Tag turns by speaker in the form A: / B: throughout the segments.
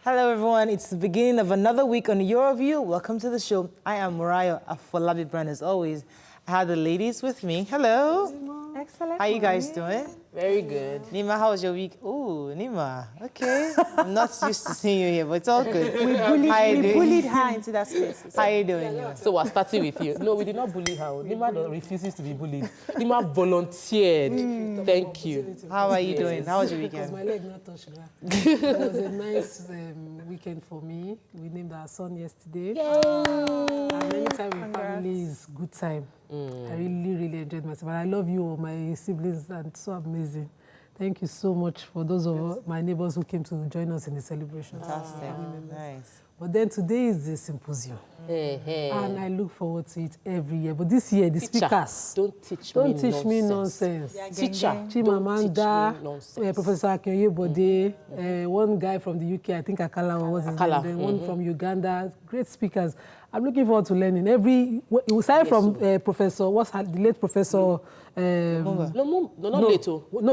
A: Hello, everyone. It's the beginning of another week on Your View. Welcome to the show. I am Mariah Afolabi Brand, as always. I have the ladies with me. Hello.
B: Excellent.
A: How you guys doing?
B: Very good.
A: Nima, how was your week? Oh, Nima. Okay. I'm not used to seeing you here, but it's all good.
B: We bullied her into that space.
A: How you doing, Nima?
C: So we're starting with you. No, we did not bully her. Nima refuses to be bullied. Nima volunteered. Thank you.
A: How are you doing? How was your weekend?
D: Because my leg not touched ground. It was a nice weekend for me. We named our son yesterday. And anytime with family is good time. I really enjoyed myself. And I love you all, my siblings, and so amazing. Thank you so much for those of my neighbors who came to join us in the celebration.
A: Fantastic. Nice.
D: But then today is the symposium. And I look forward to it every year. But this year, the speakers.
C: Don't teach me
D: nonsense.
C: Teacher.
D: Chimamanda, Professor Akinye Bode, one guy from the UK, I think Akala, was his name, then one from Uganda. Great speakers. I'm looking forward to learning. We started from Professor, the late Professor... No,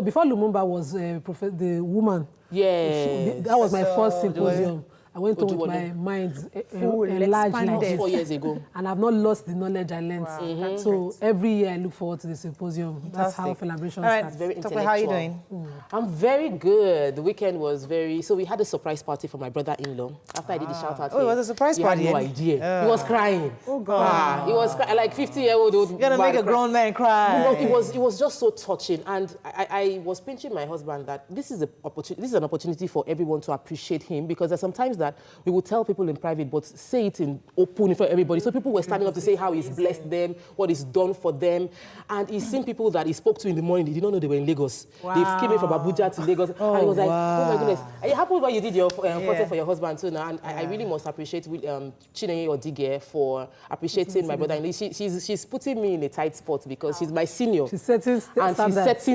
D: before Lumumba was the woman.
C: Yeah.
D: That was my first symposium. I went on with my mind enlarged
C: 4 years ago.
D: And I've not lost the knowledge I learned. Wow. So every year I look forward to the symposium.
A: Fantastic.
D: That's how celebration
A: starts.
C: Very intellectual.
A: How are you doing?
C: I'm very good. The weekend was very... So we had a surprise party for my brother-in-law. After I did the shout-out.
A: Oh, it was a surprise party?
C: He had no idea. He was crying.
A: Oh, God.
C: He was crying. Like 50-year-old.
A: You're going to make a grown man cry.
C: It was just so touching. And I was pinching my husband that this is an opportunity for everyone to appreciate him, because there's sometimes that we will tell people in private, but say it in open in front of everybody. So people were standing up to say how he's blessed them, what he's done for them. And he's seen people that he spoke to in the morning, they did not know they were in Lagos. Wow. They came in from Abuja to Lagos. And he was like, oh my goodness. And it happened when you did your photo for your husband too now. And I really must appreciate Chinenye Odige for appreciating my brother. And she's putting me in a tight spot because she's my senior.
D: She's setting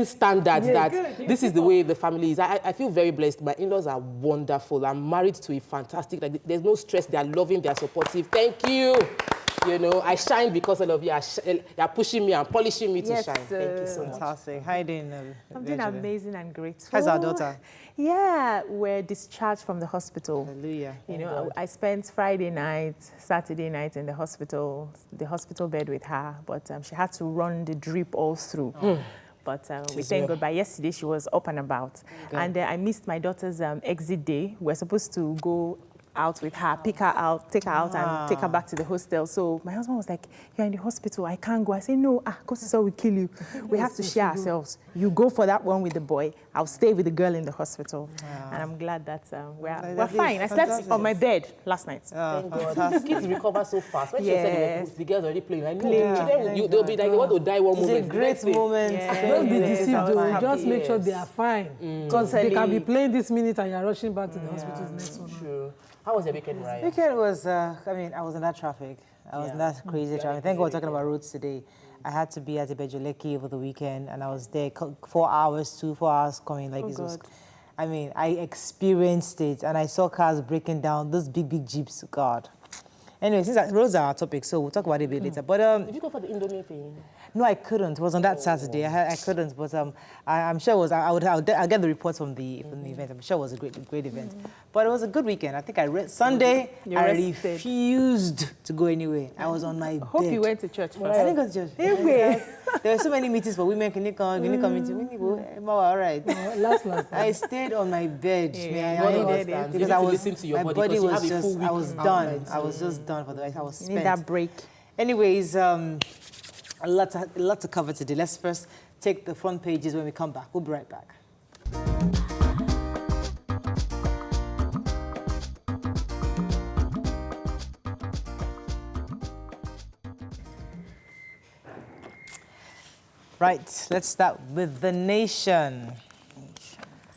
C: standards this is the way the family is. I feel very blessed. My in-laws are wonderful. I'm married to a fantastic, there's no stress. They are loving, they are supportive. Thank you. You know, I shine because all of you are pushing me and polishing me to shine. Thank you so much.
A: Fantastic. How are you doing?
B: I'm doing amazing and grateful.
A: How's our daughter?
B: Yeah, we're discharged from the hospital.
A: Hallelujah.
B: You know, I spent Friday night, Saturday night in the hospital bed with her, but she had to run the drip all through. But we thank God by yesterday she was up and about. Good. And I missed my daughter's exit day. We're supposed to go out with her, pick her out, take her out and take her back to the hostel. So my husband was like, you're in the hospital, I can't go. I said, no, because it's all will kill you. We have to share ourselves. You go for that one with the boy. I'll stay with the girl in the hospital. And I'm glad that we're fine. I slept on my bed last night.
C: Thank God. Kids recover so fast. When she said the girls already playing, I know. They'll be like, they want to die one moment.
A: It's a great moment.
D: Don't be deceived, though. Just make sure they are fine. Because they can be playing this minute and you're rushing back to the hospital the next one.
C: True. How was your weekend, Mariah?
A: Weekend was, I was in that traffic. I was in that crazy traffic. Thank God we're talking about roads today. I had to be at Ibejuleki over the weekend, and I was there 4 hours coming. Like it was, I experienced it, and I saw cars breaking down, those big Jeeps, God. Anyway, since roads are our topic, so we'll talk about it a bit later. But
C: did you go for the Indomie thing?
A: No, I couldn't. It was on that Saturday. I couldn't, but I'm sure it was. I'll get the reports from the event. I'm sure it was a great event. But it was a good weekend. I think I read Sunday. I refused to go anywhere. I was on my bed.
B: Hope you went to church first.
A: I didn't go to church. There were so many meetings for women. Can you come? Can you come into? All right.
D: Last.
A: I stayed on my bed.
C: Because I was. My body was just.
A: I was done. I was just done for the night. I was spent.
B: Need that break.
A: Anyways, a lot to cover today. Let's first take the front pages when we come back. We'll be right back. Right, let's start with The Nation.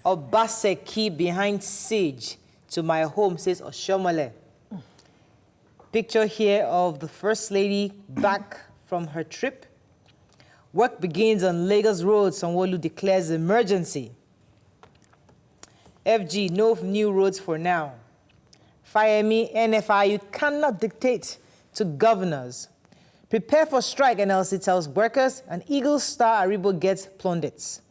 A: Obaseki behind siege to my home, says Oshomole. Picture here of the First Lady back from her trip. Work begins on Lagos Road. Sanwo-Olu declares emergency. FG, no new roads for now. Fayemi, NFI, you cannot dictate to governors. Prepare for strike, NLC tells workers. And Eagle Star Aribo gets plaudits.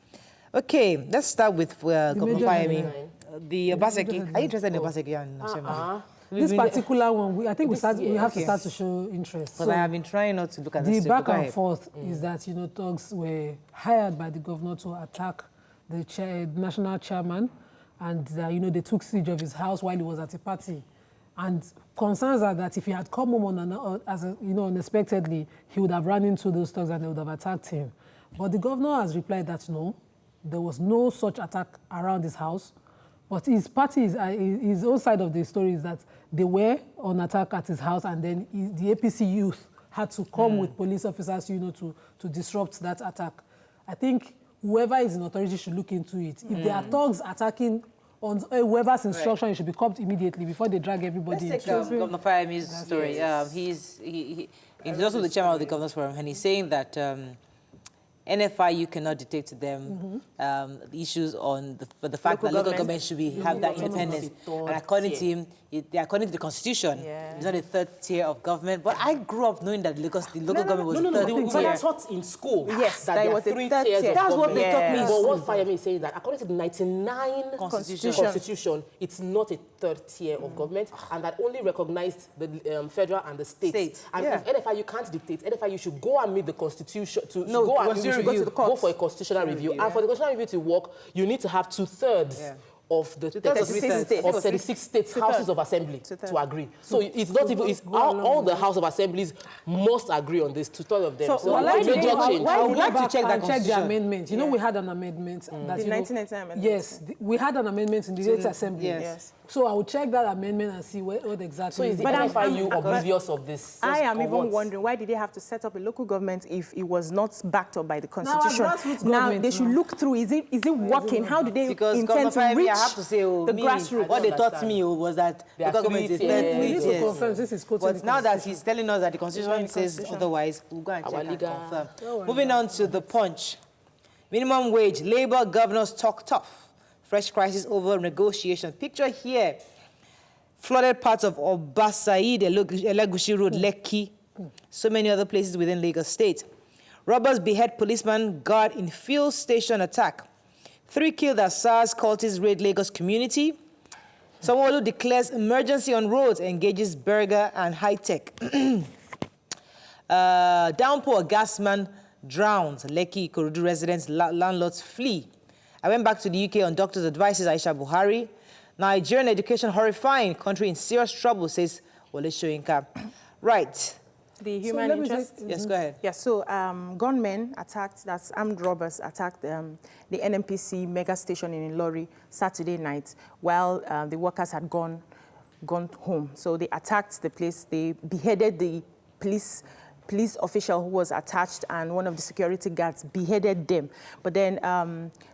A: Okay, let's start with Governor Fayemi. the Obaseki. Are you interested in Obaseki and Shema?
D: This particular one, I think we have to start to show interest.
A: But I have been trying not to look at
D: the back and forth is that, you know, thugs were hired by the governor to attack the national chairman, and, you know, they took siege of his house while he was at a party. And concerns are that if he had come home unexpectedly, he would have run into those thugs and they would have attacked him. But the governor has replied that no, there was no such attack around his house. But his party, his own side of the story is that they were on attack at his house, and then the APC youth had to come with police officers, you know, to disrupt that attack. I think whoever is in authority should look into it. If there are thugs attacking on whoever's instruction, it should be caught immediately before they drag everybody into it.
A: Let's take Governor Fayemi's story. He's also the chairman of the Governors Forum, and he's saying that NFIU cannot dictate to them the issues on the fact that local government should have that independence. And according to him, according to the Constitution, it's not a third tier of government. But I grew up knowing that the local government was third tier.
C: But I taught in school that there was 3 tiers of
A: That's what they taught me.
C: But what Fayemi is saying that according to the 99 Constitution, it's not a third tier of government, and that only recognized the federal and the state. And if NFIU can't dictate, NFIU should go and meet the Constitution go for a constitutional review. And for the constitutional review to work, you need to have 2/3 of the 36 states houses of assembly to agree. So it's not even, it's all the house of assemblies must agree on this, 2/3 of them. So
A: why did
D: I would like
A: to check
D: the amendment. You know, we had an amendment. That,
B: the 1999 amendment.
D: Yes, we had an amendment in the 8th Assembly. Yes. So I will check that amendment and see what exactly.
C: So is the NFIU oblivious of this?
B: I am even wondering, why did they have to set up a local government if it was not backed up by the Constitution? Now they should look through, is it working? How do they intend to reach
A: I have to say,
B: the grassroots?
A: What they taught me was that local government is third. But now that he's telling us that the Constitution says otherwise, we'll go and check and confirm. Moving on to the Punch. Minimum wage, Labour governors talk tough. Fresh crisis over negotiation. Picture here, flooded parts of Obasaid, Elegushi Road, Lekki, so many other places within Lagos State. Robbers behead policeman guard in fuel station attack. 3 killed as SARS cultists raid Lagos community. Sanwo-Olu declares emergency on roads, engages Berger and high tech. Downpour, gasman drowns. Lekki, Ikorodu residents, landlords flee. I went back to the UK on doctor's advice, Aisha Buhari. Nigerian education horrifying. Country in serious trouble, says Wole Soyinka. Right.
B: The human interest?
A: Yes, go ahead.
B: Yes, so gunmen attacked, that's armed robbers attacked the NNPC mega station in Ilori Saturday night while the workers had gone home. So they attacked the place, they beheaded the police official who was attached, and one of the security guards beheaded them. But then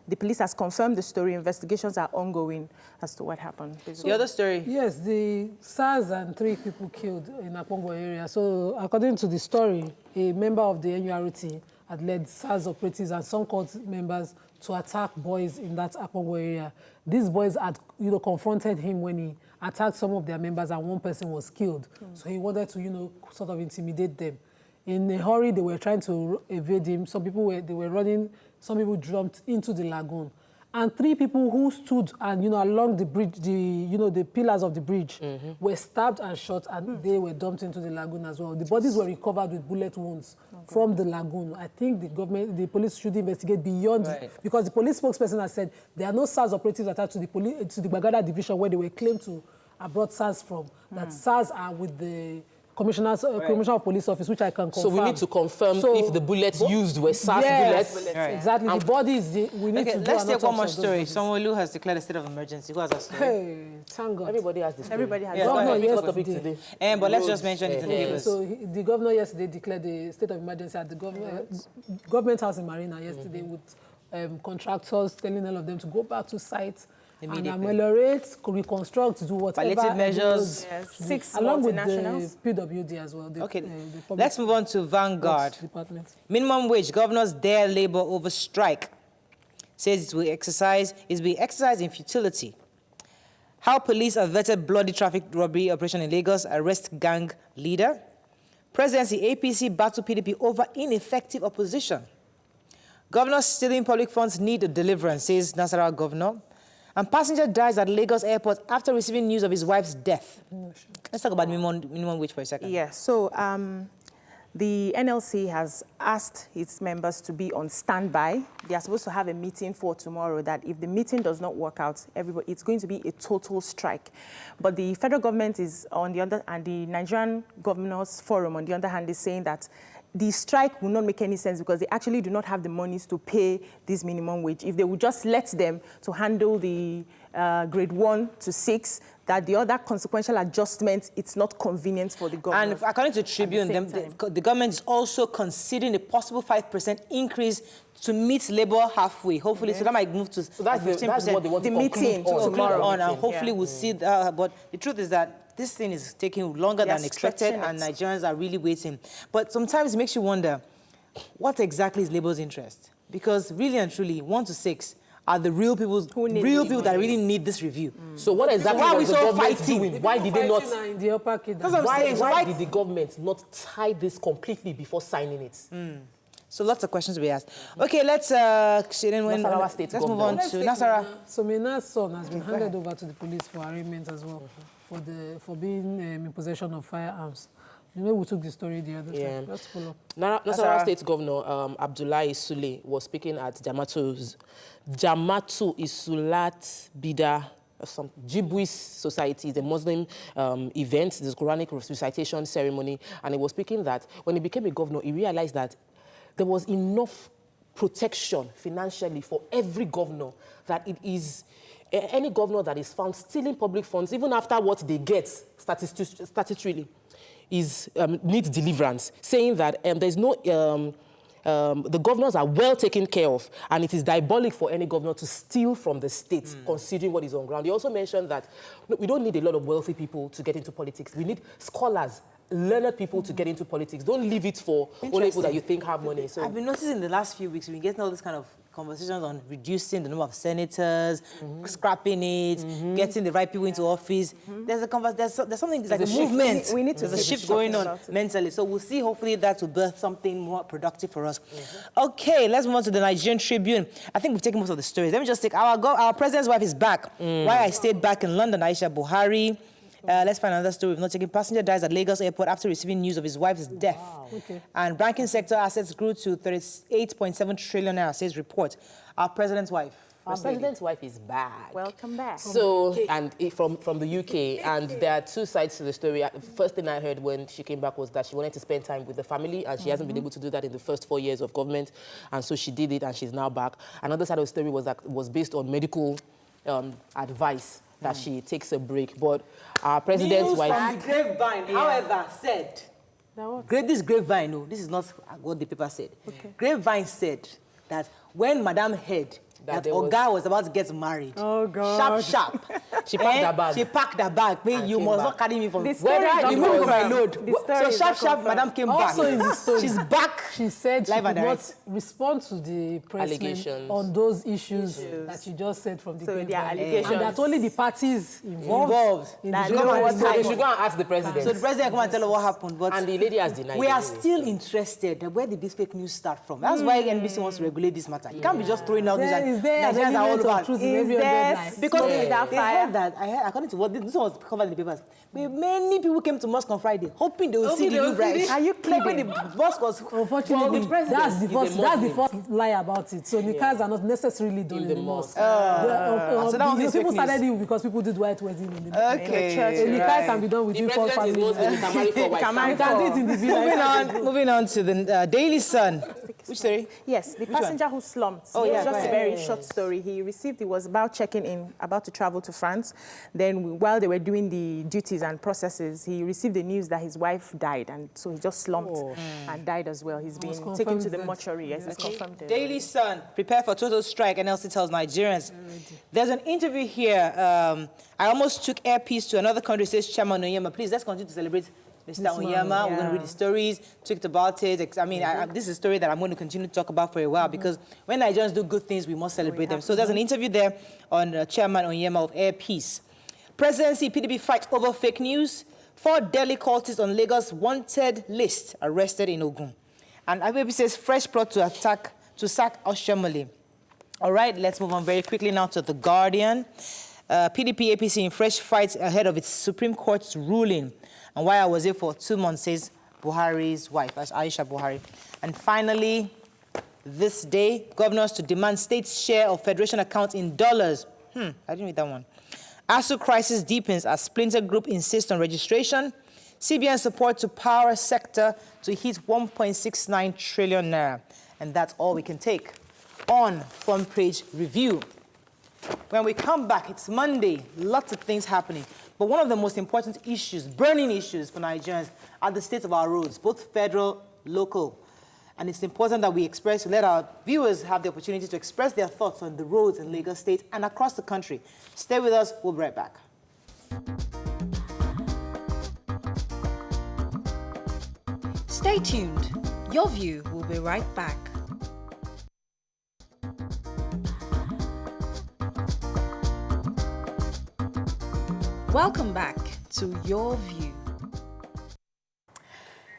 B: the police has confirmed the story. Investigations are ongoing as to what happened.
A: The other story?
D: Yes, the SARS and 3 people killed in Akpongo area. So according to the story, a member of the NURT had led SARS operatives and some court members to attack boys in that Akpongo area. These boys had, confronted him when he attacked some of their members, and one person was killed. So he wanted to, sort of intimidate them. In a hurry, they were trying to evade him. Some people were running. Some people jumped into the lagoon. And 3 people who stood and, along the bridge, the pillars of the bridge, were stabbed and shot, and they were dumped into the lagoon as well. The bodies were recovered with bullet wounds from the lagoon. I think the police should investigate beyond, because the police spokesperson has said there are no SARS operatives attached to the Bagada division where they were claimed to have brought SARS from. That SARS are with the Commissioner of Police Office, which I can confirm.
C: So we need to confirm if the bullets used were SARS bullets.
D: Exactly. The bodies, we need to do.
A: Let's take one more story. Sanwo-Olu has declared a state of emergency. Who has that story?
D: Hey, thank God.
C: Everybody has this.
B: Everybody has
C: today.
A: But let's just mention it in the papers.
D: So the governor yesterday declared the state of emergency at the government house in Marina yesterday with contractors telling all of them to go back to site and ameliorate, reconstruct, do whatever.
A: Palliative measures.
B: Yes. 6
D: along with the PWD as well.
A: Let's move on to Vanguard. Minimum wage. Governors dare Labour over strike. Says it will be exercised in futility. How police averted bloody traffic robbery operation in Lagos. Arrest gang leader. Presidency APC battle PDP over ineffective opposition. Governors stealing public funds need a deliverance, says Nasarawa governor. And passenger dies at Lagos airport after receiving news of his wife's death. Let's talk about minimum wage for a second.
B: Yeah, so the NLC has asked its members to be on standby. They are supposed to have a meeting for tomorrow that if the meeting does not work out, it's going to be a total strike. But the federal government is on the other, and the Nigerian Governors Forum on the other hand is saying that the strike will not make any sense because they actually do not have the monies to pay this minimum wage. If they would just let them to handle the grade 1 to 6, that the other consequential adjustments, it's not convenient for the government.
A: And according to Tribune, the government is also considering a possible 5% increase to meet labor halfway. Hopefully, so that might move to 15%.
C: That's what they want
B: the
C: to
B: meeting tomorrow.
A: And hopefully we'll see that. But the truth is that this thing is taking longer than expected, and Nigerians are really waiting. But sometimes it makes you wonder, what exactly is labor's interest? Because really and truly, 1 to 6 are the real people that really need this review.
C: So what exactly was the government doing? Why did they not?
D: In the upper kid.
C: Why did the government not tie this completely before signing it?
A: So lots of questions to be asked. Okay, let's move on to Nasara.
D: So Mena's son has been handed over to the police for arraignment as well, for being in possession of firearms. You know, we took the story the other time. Let's follow.
C: Nasarawa State Governor Abdullahi Sule was speaking at Jamatu Isulat Bida, some Jibwis Society, the Muslim event, this Quranic recitation ceremony, and he was speaking that when he became a governor, he realized that there was enough protection financially for every governor that it is any governor that is found stealing public funds, even after what they get statutorily, needs deliverance, saying that there's no, the governors are well taken care of, and it is diabolic for any governor to steal from the state, considering what is on ground. He also mentioned that we don't need a lot of wealthy people to get into politics. We need scholars, learned people to get into politics. Don't leave it for only people that you think have money. So
A: I've been noticing in the last few weeks, we've been getting all this kind of conversations on reducing the number of senators, scrapping it, getting the right people into office. There's something, like a movement.
B: We need to
A: There's a shift going on mentally. So we'll see, hopefully that will birth something more productive for us. Okay, let's move on to the Nigerian Tribune. I think we've taken most of the stories. Let me just take, our president's wife is back. Why I stayed back in London, Aisha Buhari. Let's find another story. We've not taken. Passenger dies at Lagos airport after receiving news of his wife's death. Okay. And banking sector assets grew to 38.7 trillion naira, says report. Our president's wife.
C: Our president's wife is back.
B: Welcome back.
C: So, and from the UK, and there are two sides to the story. The first thing I heard when she came back was that she wanted to spend time with the family, and she hasn't been able to do that in the first 4 years of government, and so she did it, and she's now back. Another side of the story was based on medical advice, that she takes a break. But our president's wife...
A: from the grapevine, however, said... This grapevine, no, this is not what the paper said. Grapevine said that when Madam heard that Oga was about to get married, sharp,
C: she packed her bag.
A: She packed her bag. You must not carry me from
B: where
A: you move my load. So sharp, Madam came back.
D: Also in the story,
A: she's back.
D: She said she could not respond to the press on those issues that you just said from the
B: allegations.
D: And that only the parties involved.
A: They should go and
C: ask the president.
A: So the president come and tell her what happened. But
C: and the lady has denied.
A: We are still interested. Where did this fake news start from? That's why NBC wants to regulate this matter. You can't be just throwing out news. Nigerians are all about.
D: Because
A: they heard that, according to what this one was covered in the papers, many people came to mosque on Friday, hoping they will see the new bride.
B: Are you kidding?
A: When the mosque was...
D: Unfortunately, that's the first lie about it. So nikas are not necessarily done in the mosque.
A: So that was
D: people started it because people did white wedding in the church.
A: Okay.
D: Nikas can be done within 4 families.
C: You can
D: do it in the village.
A: Moving on to the Daily Sun. Which story?
B: Yes, the passenger who slumped. Oh, yeah, just a very short story. He was about checking in, about to travel to France. Then while they were doing the duties and processes, he received the news that his wife died. And so he just slumped and died as well. He's been taken to the mortuary. Yes, it's confirmed.
A: Daily Sun, prepare for total strike, NLC tells Nigerians. There's an interview here. I almost took airpiece to another country, says Chairman Onyema. Please, let's continue to celebrate Mr. Onyema. We're going to read the stories, talked about it. I mean, this is a story that I'm going to continue to talk about for a while because when Nigerians do good things, we must celebrate them. So there's an interview there on Chairman Onyema of Air Peace. Presidency, PDP fight over fake news. 4 Delhi cultists on Lagos wanted list arrested in Ogun. And IBP says fresh plot to sack Oshomole. All right, let's move on very quickly now to The Guardian. PDP APC in fresh fights ahead of its Supreme Court's ruling. And why I was here for 2 months, says Buhari's wife, that's Aisha Buhari. And finally, this day, governors to demand states' share of federation accounts in dollars. I didn't read that one. ASU crisis deepens as splinter group insists on registration. CBN support to power sector to hit 1.69 trillion naira. And that's all we can take on front page review. When we come back, it's Monday, lots of things happening. But one of the most important issues, burning issues for Nigerians are the state of our roads, both federal, local. And it's important that we let our viewers have the opportunity to express their thoughts on the roads in Lagos State and across the country. Stay with us, we'll be right back.
E: Stay tuned. Your View will be right back. Welcome back to Your View.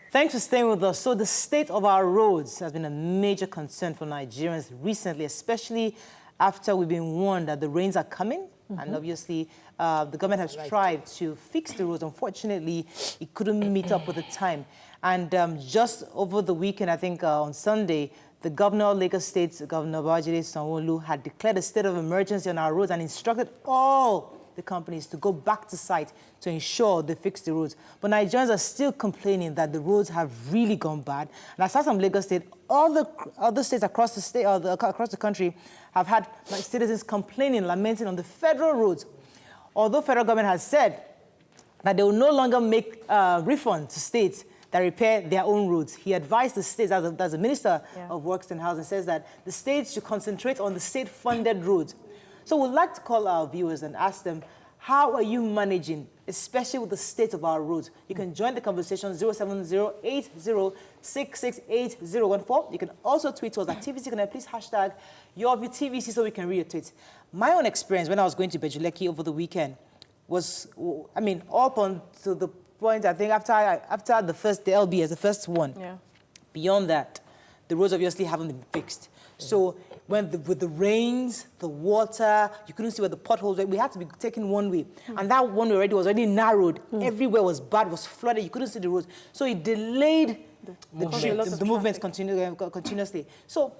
A: Thanks for staying with us. So the state of our roads has been a major concern for Nigerians recently, especially after we've been warned that the rains are coming. And obviously, the government has tried to fix the roads. Unfortunately, it couldn't meet up with the time. And just over the weekend, I think on Sunday, the governor of Lagos State, Governor Babajide Sanwo-Olu, had declared a state of emergency on our roads and instructed all the companies to go back to site to ensure they fix the roads. But Nigerians are still complaining that the roads have really gone bad. And aside from Lagos State, all the other states across the state, across the country have had citizens complaining, lamenting on the federal roads. Although federal government has said that they will no longer make refunds to states that repair their own roads. He advised the states, as a Minister of Works and Housing, says that the states should concentrate on the state-funded roads. So we'd like to call our viewers and ask them, how are you managing, especially with the state of our roads? You can join the conversation 07080668014. You can also tweet to us at TVC Connect. Please hashtag YourViewTVC so we can read your tweets. My own experience when I was going to Bejuleki over the weekend was, I mean, up until the point, I think, after the LB as the first one. Yeah. Beyond that, the roads obviously haven't been fixed. So with the rains, the water, you couldn't see where the potholes were. We had to be taken one way. And that one way was already narrowed. Everywhere was bad, was flooded. You couldn't see the roads. So it delayed the movements continuously. So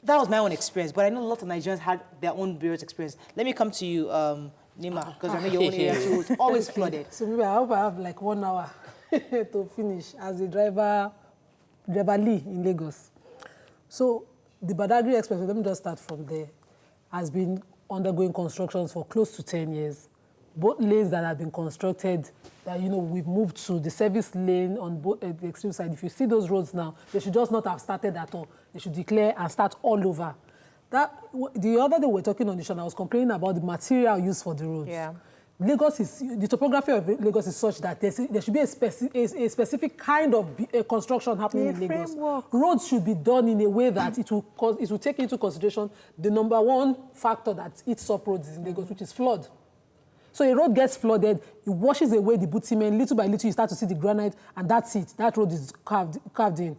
A: that was my own experience. But I know a lot of Nigerians had their own various experience. Let me come to you, Nima, because I know your own area too. It's always flooded.
D: So maybe I hope I have like 1 hour to finish as a driver Lee in Lagos. So the Badagry Expressway, let me just start from there, has been undergoing constructions for close to 10 years. Both lanes that have been constructed, that, you know, we've moved to the service lane on both the extreme side. If you see those roads now, they should just not have started at all. They should declare and start all over. The other day we were talking on the show, and I was complaining about the material used for the roads. Yeah. The topography of Lagos is such that there should be a specific kind of construction happening in Lagos. Roads should be done in a way that it will take into consideration the number one factor that eats up roads in Lagos, which is flood. So a road gets flooded, it washes away the bitumen, little by little you start to see the granite, and that's it. That road is carved in.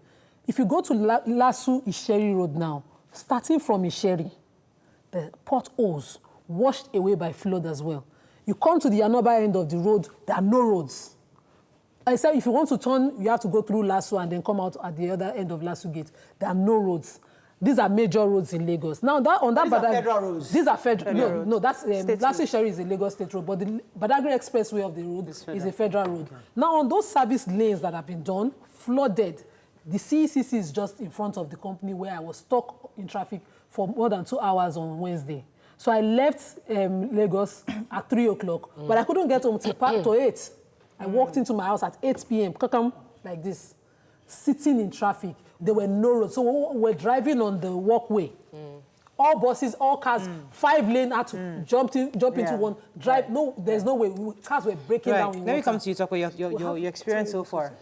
D: If you go to Lasu Isheri Road now, starting from Isheri, the potholes washed away by flood as well. You come to the Yanoba end of the road, there are no roads. I said if you want to turn, you have to go through Lasu and then come out at the other end of Lasu Gate. There are no roads. These are major roads in Lagos. Now, these are federal roads. These are federal. No, that's Lasu Isheri is a Lagos state road, but the Badagry Expressway of the road is a federal road. Okay. Now, on those service lanes that have been done, flooded, the CECC is just in front of the company where I was stuck in traffic for more than 2 hours on Wednesday. So I left Lagos at 3 o'clock, but I couldn't get home till 8. I walked into my house at 8 p.m., like this, sitting in traffic. There were no roads. So we're driving on the walkway. All buses, all cars, 5 lanes had to jump into one. Drive. No, there's no way. Cars were breaking down in water.
A: Let me come to you, talk about your experience so far.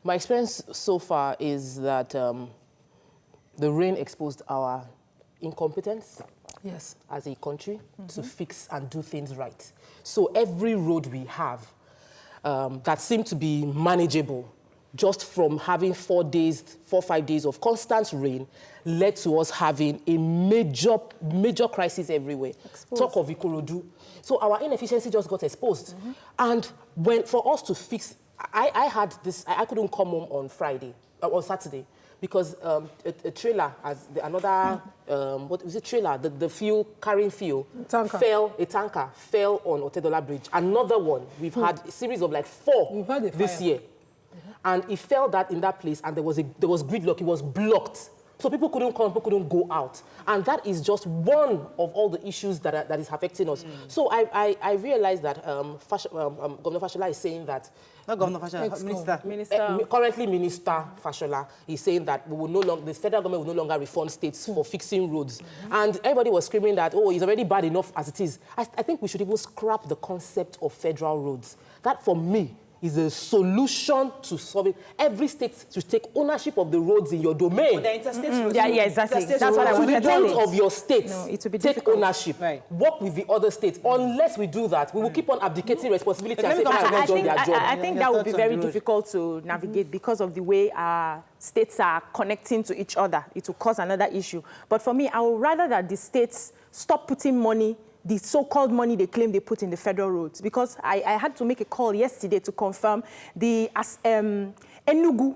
C: My experience so far is that the rain exposed our incompetence as a country to fix and do things right. So every road we have that seemed to be manageable just from having 4 or 5 days of constant rain, led to us having a major crisis everywhere. Talk of Ikorodu. So our inefficiency just got exposed. And for us to fix, I had this, I couldn't come home on Saturday, because a trailer, what was it, trailer, the carrying fuel, a tanker fell on Otedola Bridge. Another one, we've had a series of like 4 this year. And it fell in that place, and there was gridlock, it was blocked. So people couldn't come, people couldn't go out. And that is just one of all the issues that is affecting us. So I realized that Governor Fashola is saying that...
A: Not Governor Fashola, Minister.
C: Currently, Minister Fashola is saying that the federal government will no longer refund states for fixing roads. And everybody was screaming that, oh, it's already bad enough as it is. I think we should even scrap the concept of federal roads. That, for me, is a solution to solving. Every state should take ownership of the roads in your domain.
A: The interstate roads.
B: Yeah, exactly. That's what I wanted to say.
C: To the point of your state,
B: it will be
C: take
B: difficult.
C: ownership.
A: Right.
C: Work with the other states. Unless we do that, we will keep on abdicating responsibility and say,
B: I think that would be very difficult to navigate because of the way our states are connecting to each other. It will cause another issue. But for me, I would rather that the states stop putting money, the so-called money they claim they put in the federal roads, because I had to make a call yesterday to confirm the Enugu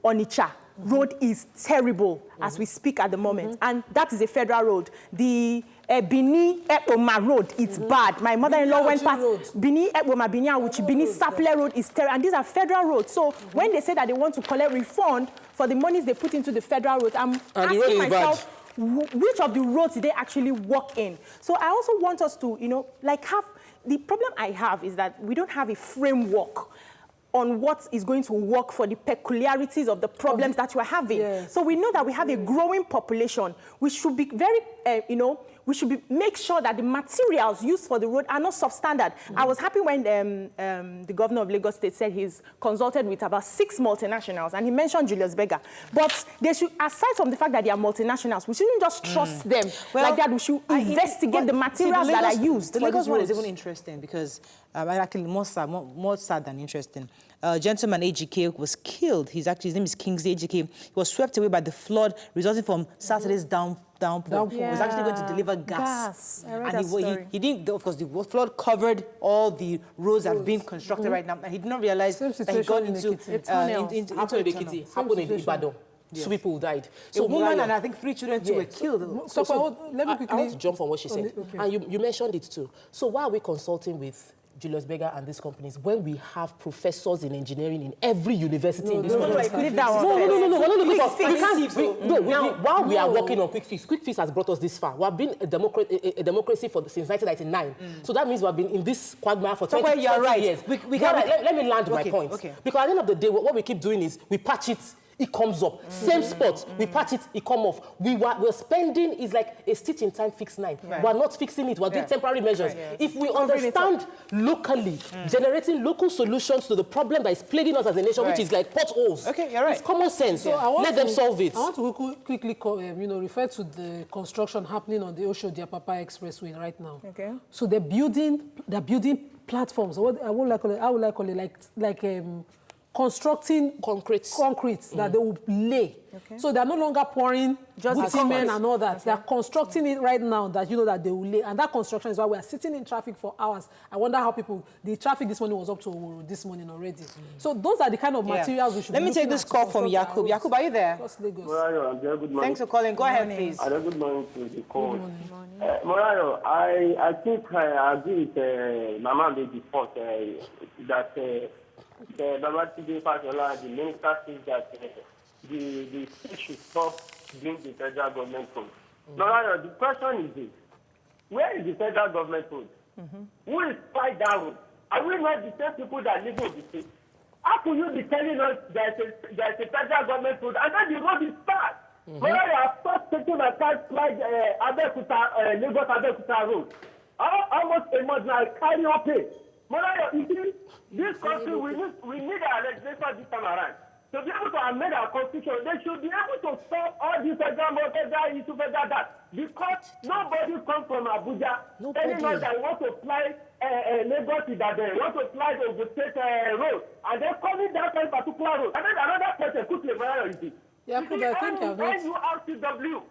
B: Onitsha road is terrible as we speak at the moment, and that is a federal road. The Bini Ekpoma road, it's bad. My mother-in-law went past Bini Ekpoma, Bini Awuchi, Bini Saple road is terrible, and these are federal roads. So when they say that they want to collect refund for the monies they put into the federal roads, I'm asking myself, which of the roads did they actually walk in? So I also want us to, the problem I have is that we don't have a framework on what is going to work for the peculiarities of the problems that we're having. Yes. So we know that we have a growing population. We should be very, make sure that the materials used for the road are not substandard. I was happy when the governor of Lagos State said he's consulted with about 6 multinationals, and he mentioned Julius Berger. But they should, aside from the fact that they are multinationals, we shouldn't just trust them like that. We should investigate the materials that are used.
A: The Lagos one is even interesting because, actually more sad than interesting. Gentleman AGK was killed. His name is Kingsley AGK. He was swept away by the flood resulting from Saturday's downpour. He was actually going to deliver gas. And he didn't, of course, the flood covered all the roads that are being constructed right now, and he did not realize that he got into a tunnel.
C: Happened in Ibadan. Yes. 2 people died.
A: So a woman and I think 3 children too were killed.
C: So let me quickly... I want to jump on what she said. Okay. And you mentioned it too. So why are we consulting with Julius Berger and these companies when we have professors in engineering in every university in this country? While we are working on Quick Fix has brought us this far. We have been a democracy since 1999. So that means we have been in this quagmire for 20 years. Let me land my point. Okay. Because at the end of the day, what we keep doing is we patch it, it comes up. Same spot, we patch it, it comes off. We're spending is like a stitch in time fix 9. Right. We're not fixing it, we're doing temporary measures. Right. If we understand locally, generating local solutions to the problem that is plaguing us as a nation, which is like potholes. Okay, you're right. It's common sense. So let them solve it.
D: I want to quickly refer to the construction happening on the Oshodi-Apapa Expressway right now. Okay. So they're building platforms. I would call it constructing concrete that they will lay. Okay. So they're no longer pouring just cement and all that. Okay. They're constructing it right now that that they will lay. And that construction is why we are sitting in traffic for hours. I wonder how the traffic this morning was up to this morning already. So those are the kind of materials we should
A: Let me take this call from Yakub. Yakub, are you there?
F: Morayo, good morning.
A: Thanks for calling. Go ahead, please.
F: Good morning to the call. Morayo, I think I agree with Mama Baby Fort that the minister says that the state should stop doing the federal government road. Now, the question is this. Where is the federal government road? Who is fight that road? Are we not the same people that live in the state? How could you be telling us there's a federal government road and then the road is bad? Morayo, I've stopped taking my car like Lagos Abeokuta road. Almost a month now, I carry up it. Morayo, you see, this country, we need our legislation this time around. to be able to amend our constitution, they should be able to stop all these federal issue, federal that. Because nobody comes from Abuja telling us that want to fly Lagos to that they want to fly the Ogun State road, and they're coming down that particular road. And then another person quickly, where is it?
D: Yeah, because I think I've not.
F: NURTW,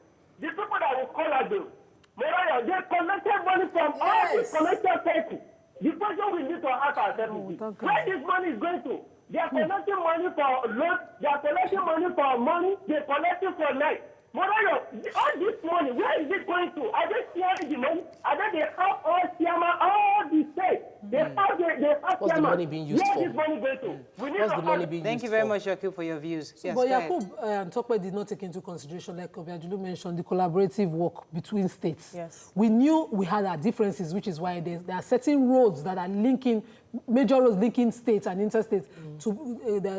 F: the people that will call us, they collected money from all these connected people. The question we need to ask ourselves is where this money is going to. They are collecting money for loans, they are collecting money for money, they are collecting for life. Morayo, all this money, where is it going to? Are they sharing the money? Are they have all the states? They have
C: What's the money being used for?
F: Where is this money going to?
C: What's the money being
A: Thank
C: used
A: you very
C: for?
A: much, Yakub, for your views. Yes,
D: But Yakub and Tokwe did not take into consideration, like Obiajulu mentioned, the collaborative work between states.
B: Yes.
D: We knew we had our differences, which is why there are certain roads that are linking, major roads linking states and interstates.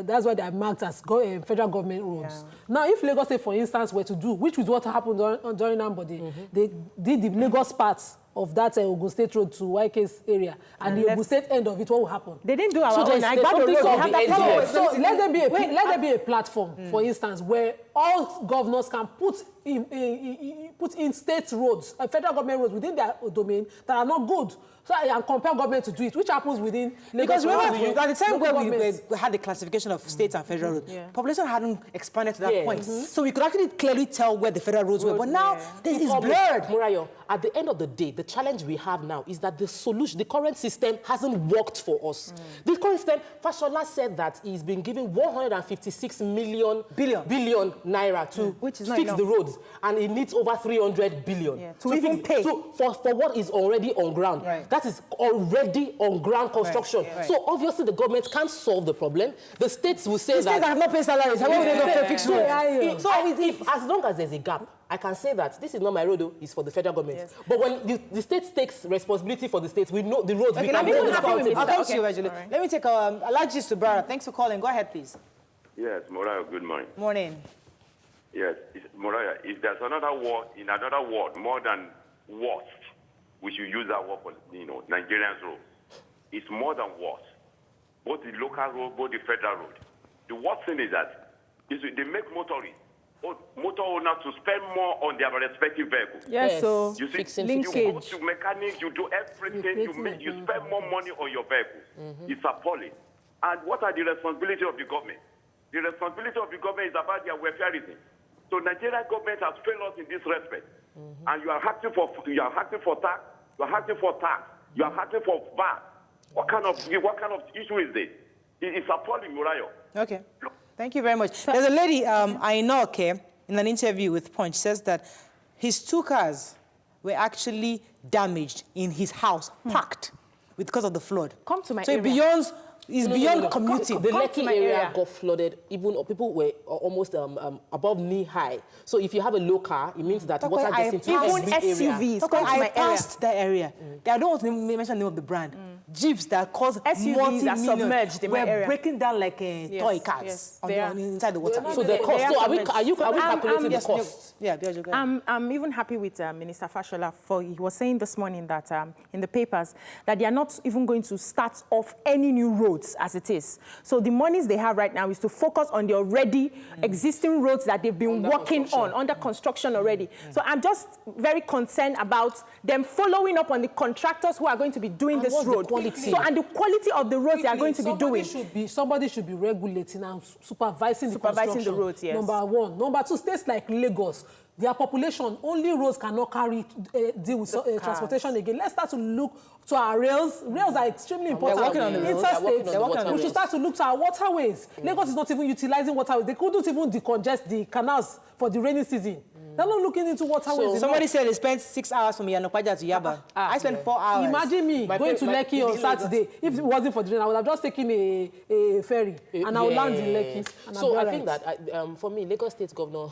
D: That's why they are marked as federal government roads. Yeah. Now, if Lagos State, for instance, were to do, which was what happened during Ambode, they did the Lagos parts of that Ogun State road to YK's area, and the Ogun State end of it, what will happen?
B: They didn't do our own.
D: So let there be a platform, for instance, where all governors can put in state roads, federal government roads within their domain that are not good, so and compel government to do it, which happens within Lagos.
A: Because remember, at the time where we had the classification of states and federal roads, population hadn't expanded to that point. So we could actually clearly tell where the federal roads were. But now, it's blurred.
C: Morayo, at the end of the day, the challenge we have now is that the solution, the current system hasn't worked for us. The current system, Fashola said that he's been given 156 billion naira to fix the roads, and it needs over 300 billion
B: to even pay
C: for what is already on ground. That is already on ground construction. So obviously the government can't solve the problem. The states will say that
A: states have not paid salaries. How will they not fix roads?
C: So if as long as there's a gap, I can say that this is not my road, it's for the federal government. Yes. But when the state takes responsibility for the states, we know the roads.
A: Okay,
C: we can
A: I'll come to you, Angela. Right. Let me take Alaji Subara. Thanks for calling. Go ahead, please.
G: Yes, Moraya, good morning.
A: Morning.
G: Yes, Moraya, if there's another word, in another word, more than worst, we should use that word for, Nigerians road. It's more than worst. Both the local road, both the federal road. The worst thing is that they make motor owners to spend more on their respective vehicles.
B: Yes, so
G: you see,
B: linkage.
G: You go to mechanics, you do everything, you spend more money on your vehicles. It's appalling. And what are the responsibilities of the government? The responsibility of the government is about their welfareism. So Nigerian government has failed us in this respect. And you are asking for tax, you are asking for tax, you are asking for VAT. What kind of issue is this? It's appalling, Murayo.
A: Okay. Thank you very much. There's a lady, I know, in an interview with Punch, says that his 2 cars were actually damaged in his house, parked, because of the flood.
B: Come to my
A: area.
B: So
A: it's beyond commuting.
C: The Lekki area got flooded. Even people were almost above knee high. So if you have a low car, it means that water gets into every area.
A: I passed that area. I don't want to mention the name of the brand. Jeeps that cause
B: SUVs are submerged in my area.
A: We're breaking down like toy cars inside the water.
C: So the cost. So are we calculating the cost?
A: Yeah,
B: I'm even happy with Minister Fashola he was saying this morning that in the papers that they are not even going to start off any new roads as it is. So the monies they have right now is to focus on the already existing roads that they've been working on, under construction already. So I'm just very concerned about them following up on the contractors who are going to be doing this road. And the quality of the roads they are going to be doing.
D: Somebody should be regulating and supervising
B: the roads, yes.
D: Number 1. Number 2, states like Lagos, their population, only roads cannot deal with transportation again. Let's start to look to our rails. Rails are extremely important.
A: They're working on the roads.
D: Interstate. We should start to look to our waterways. Lagos is not even utilizing waterways. They couldn't even decongest the canals for the rainy season. They're not looking into waterways.
A: Somebody said they spent 6 hours from Yanopaja to Yaba. I spent 4 hours.
D: Imagine me going to Lekki on Saturday. If it wasn't for the rain, I would have just taken a ferry and I would land in Lekki.
C: So I think that, for me, Lagos State Governor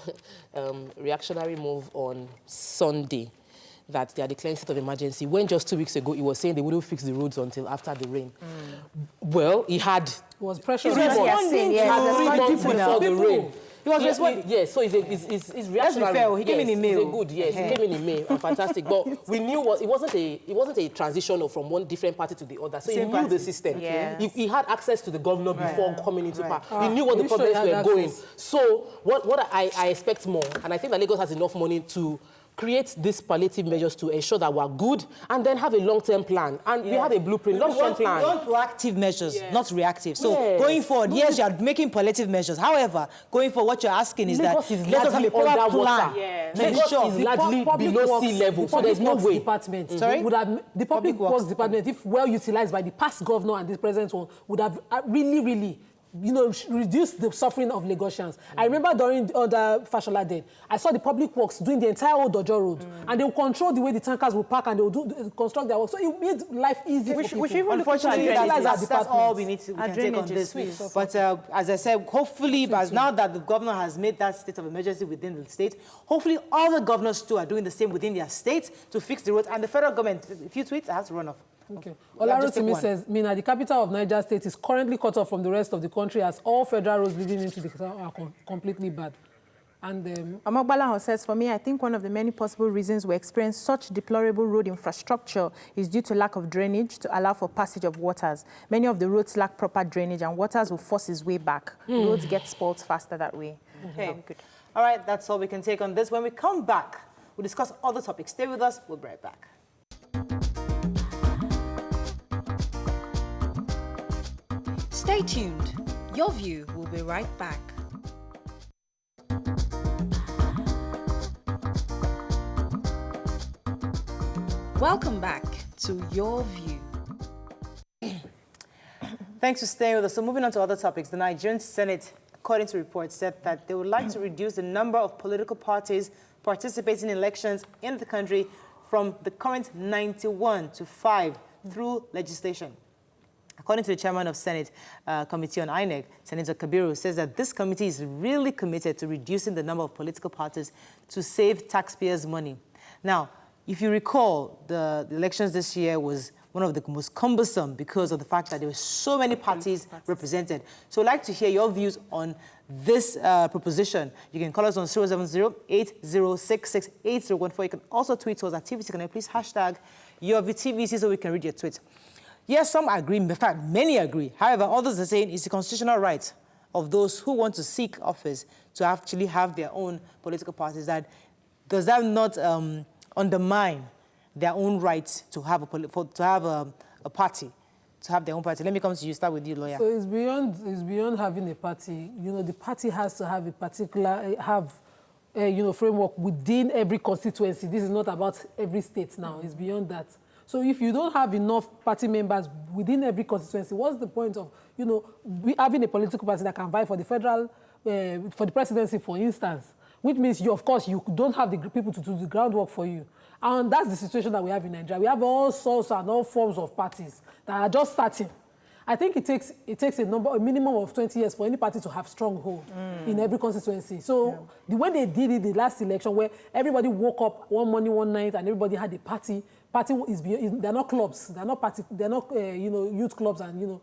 C: reactionary move on Sunday that they are declaring state of emergency, when just 2 weeks ago he was saying they wouldn't fix the roads until after the rain. Well, he had...
D: was pressure.
C: He was responding to 3 months before the rain.
A: He was responsible.
C: Yes, so he's reactionary.
A: Let's be fair, he came in May.
C: He's a good, yes, he came in May, fantastic. But we knew it wasn't a transition from one different party to the other. So he knew the system.
B: Yes.
C: He had access to the governor before coming into power. He knew what the problems were going. So what I expect more, and I think that Lagos has enough money to create these palliative measures to ensure that we're good and then have a long-term plan. And we have a blueprint, long-term plan.
A: We want proactive measures, not reactive. So going forward, yes, you are making palliative measures. However, going forward, what you're asking is
C: Lagos
A: that
C: is
A: let us have a proper plan.
C: Lagos is largely below sea level, so there's no way.
D: The public works department, if well utilized by the past governor and the present one, would have really reduce the suffering of Lagosians. I remember during the Fashola Day, I saw the public works doing the entire Old Dojo Road, and they will control the way the tankers will park and they will construct their work. So it made life easy for people.
A: Unfortunately, that's all we need to take on this. But as I said, hopefully, as now that the governor has made that state of emergency within the state, hopefully all the governors too are doing the same within their states to fix the roads. And the federal government, a few tweets, I have to run off.
D: Okay. Olarotimi says, Mina, the capital of Niger State is currently cut off from the rest of the country as all federal roads leading into the capital are completely bad. And
B: Amagbalaho says, for me, I think one of the many possible reasons we experience such deplorable road infrastructure is due to lack of drainage to allow for passage of waters. Many of the roads lack proper drainage and waters will force its way back. Roads get spoiled faster that way.
A: Okay. Good. All right, that's all we can take on this. When we come back, we'll discuss other topics. Stay with us. We'll be right back.
E: Stay tuned. Your View will be right back. Welcome back to Your View.
A: Thanks for staying with us. So moving on to other topics, the Nigerian Senate, according to reports, said that they would like to reduce the number of political parties participating in elections in the country from the current 91 to 5 through legislation. According to the chairman of Senate Committee on INEC, Senator Kabiru, says that this committee is really committed to reducing the number of political parties to save taxpayers' money. Now, if you recall, the elections this year was one of the most cumbersome because of the fact that there were so many parties represented. So I'd like to hear your views on this proposition. You can call us on 070-8066-8014. You can also tweet to us at TVC. Can I please hashtag YourVTVC so we can read your tweet? Yes, some agree. In fact, many agree. However, others are saying it's a constitutional right of those who want to seek office to actually have their own political parties. Does that not undermine their own right to have a party, to have their own party? Let me come to you. Start with you, lawyer.
D: So it's beyond having a party. The party has to have a particular framework within every constituency. This is not about every state now. It's beyond that. So if you don't have enough party members within every constituency, what's the point of, having a political party that can vie for the for the presidency, for instance, which means you don't have the people to do the groundwork for you. And that's the situation that we have in Nigeria. We have all sorts and all forms of parties that are just starting. I think it takes a minimum of 20 years for any party to have stronghold in every constituency. So the way they did it the last election, where everybody woke up one morning, one night, and everybody had a party. They're not clubs. They're not party. They're not youth clubs and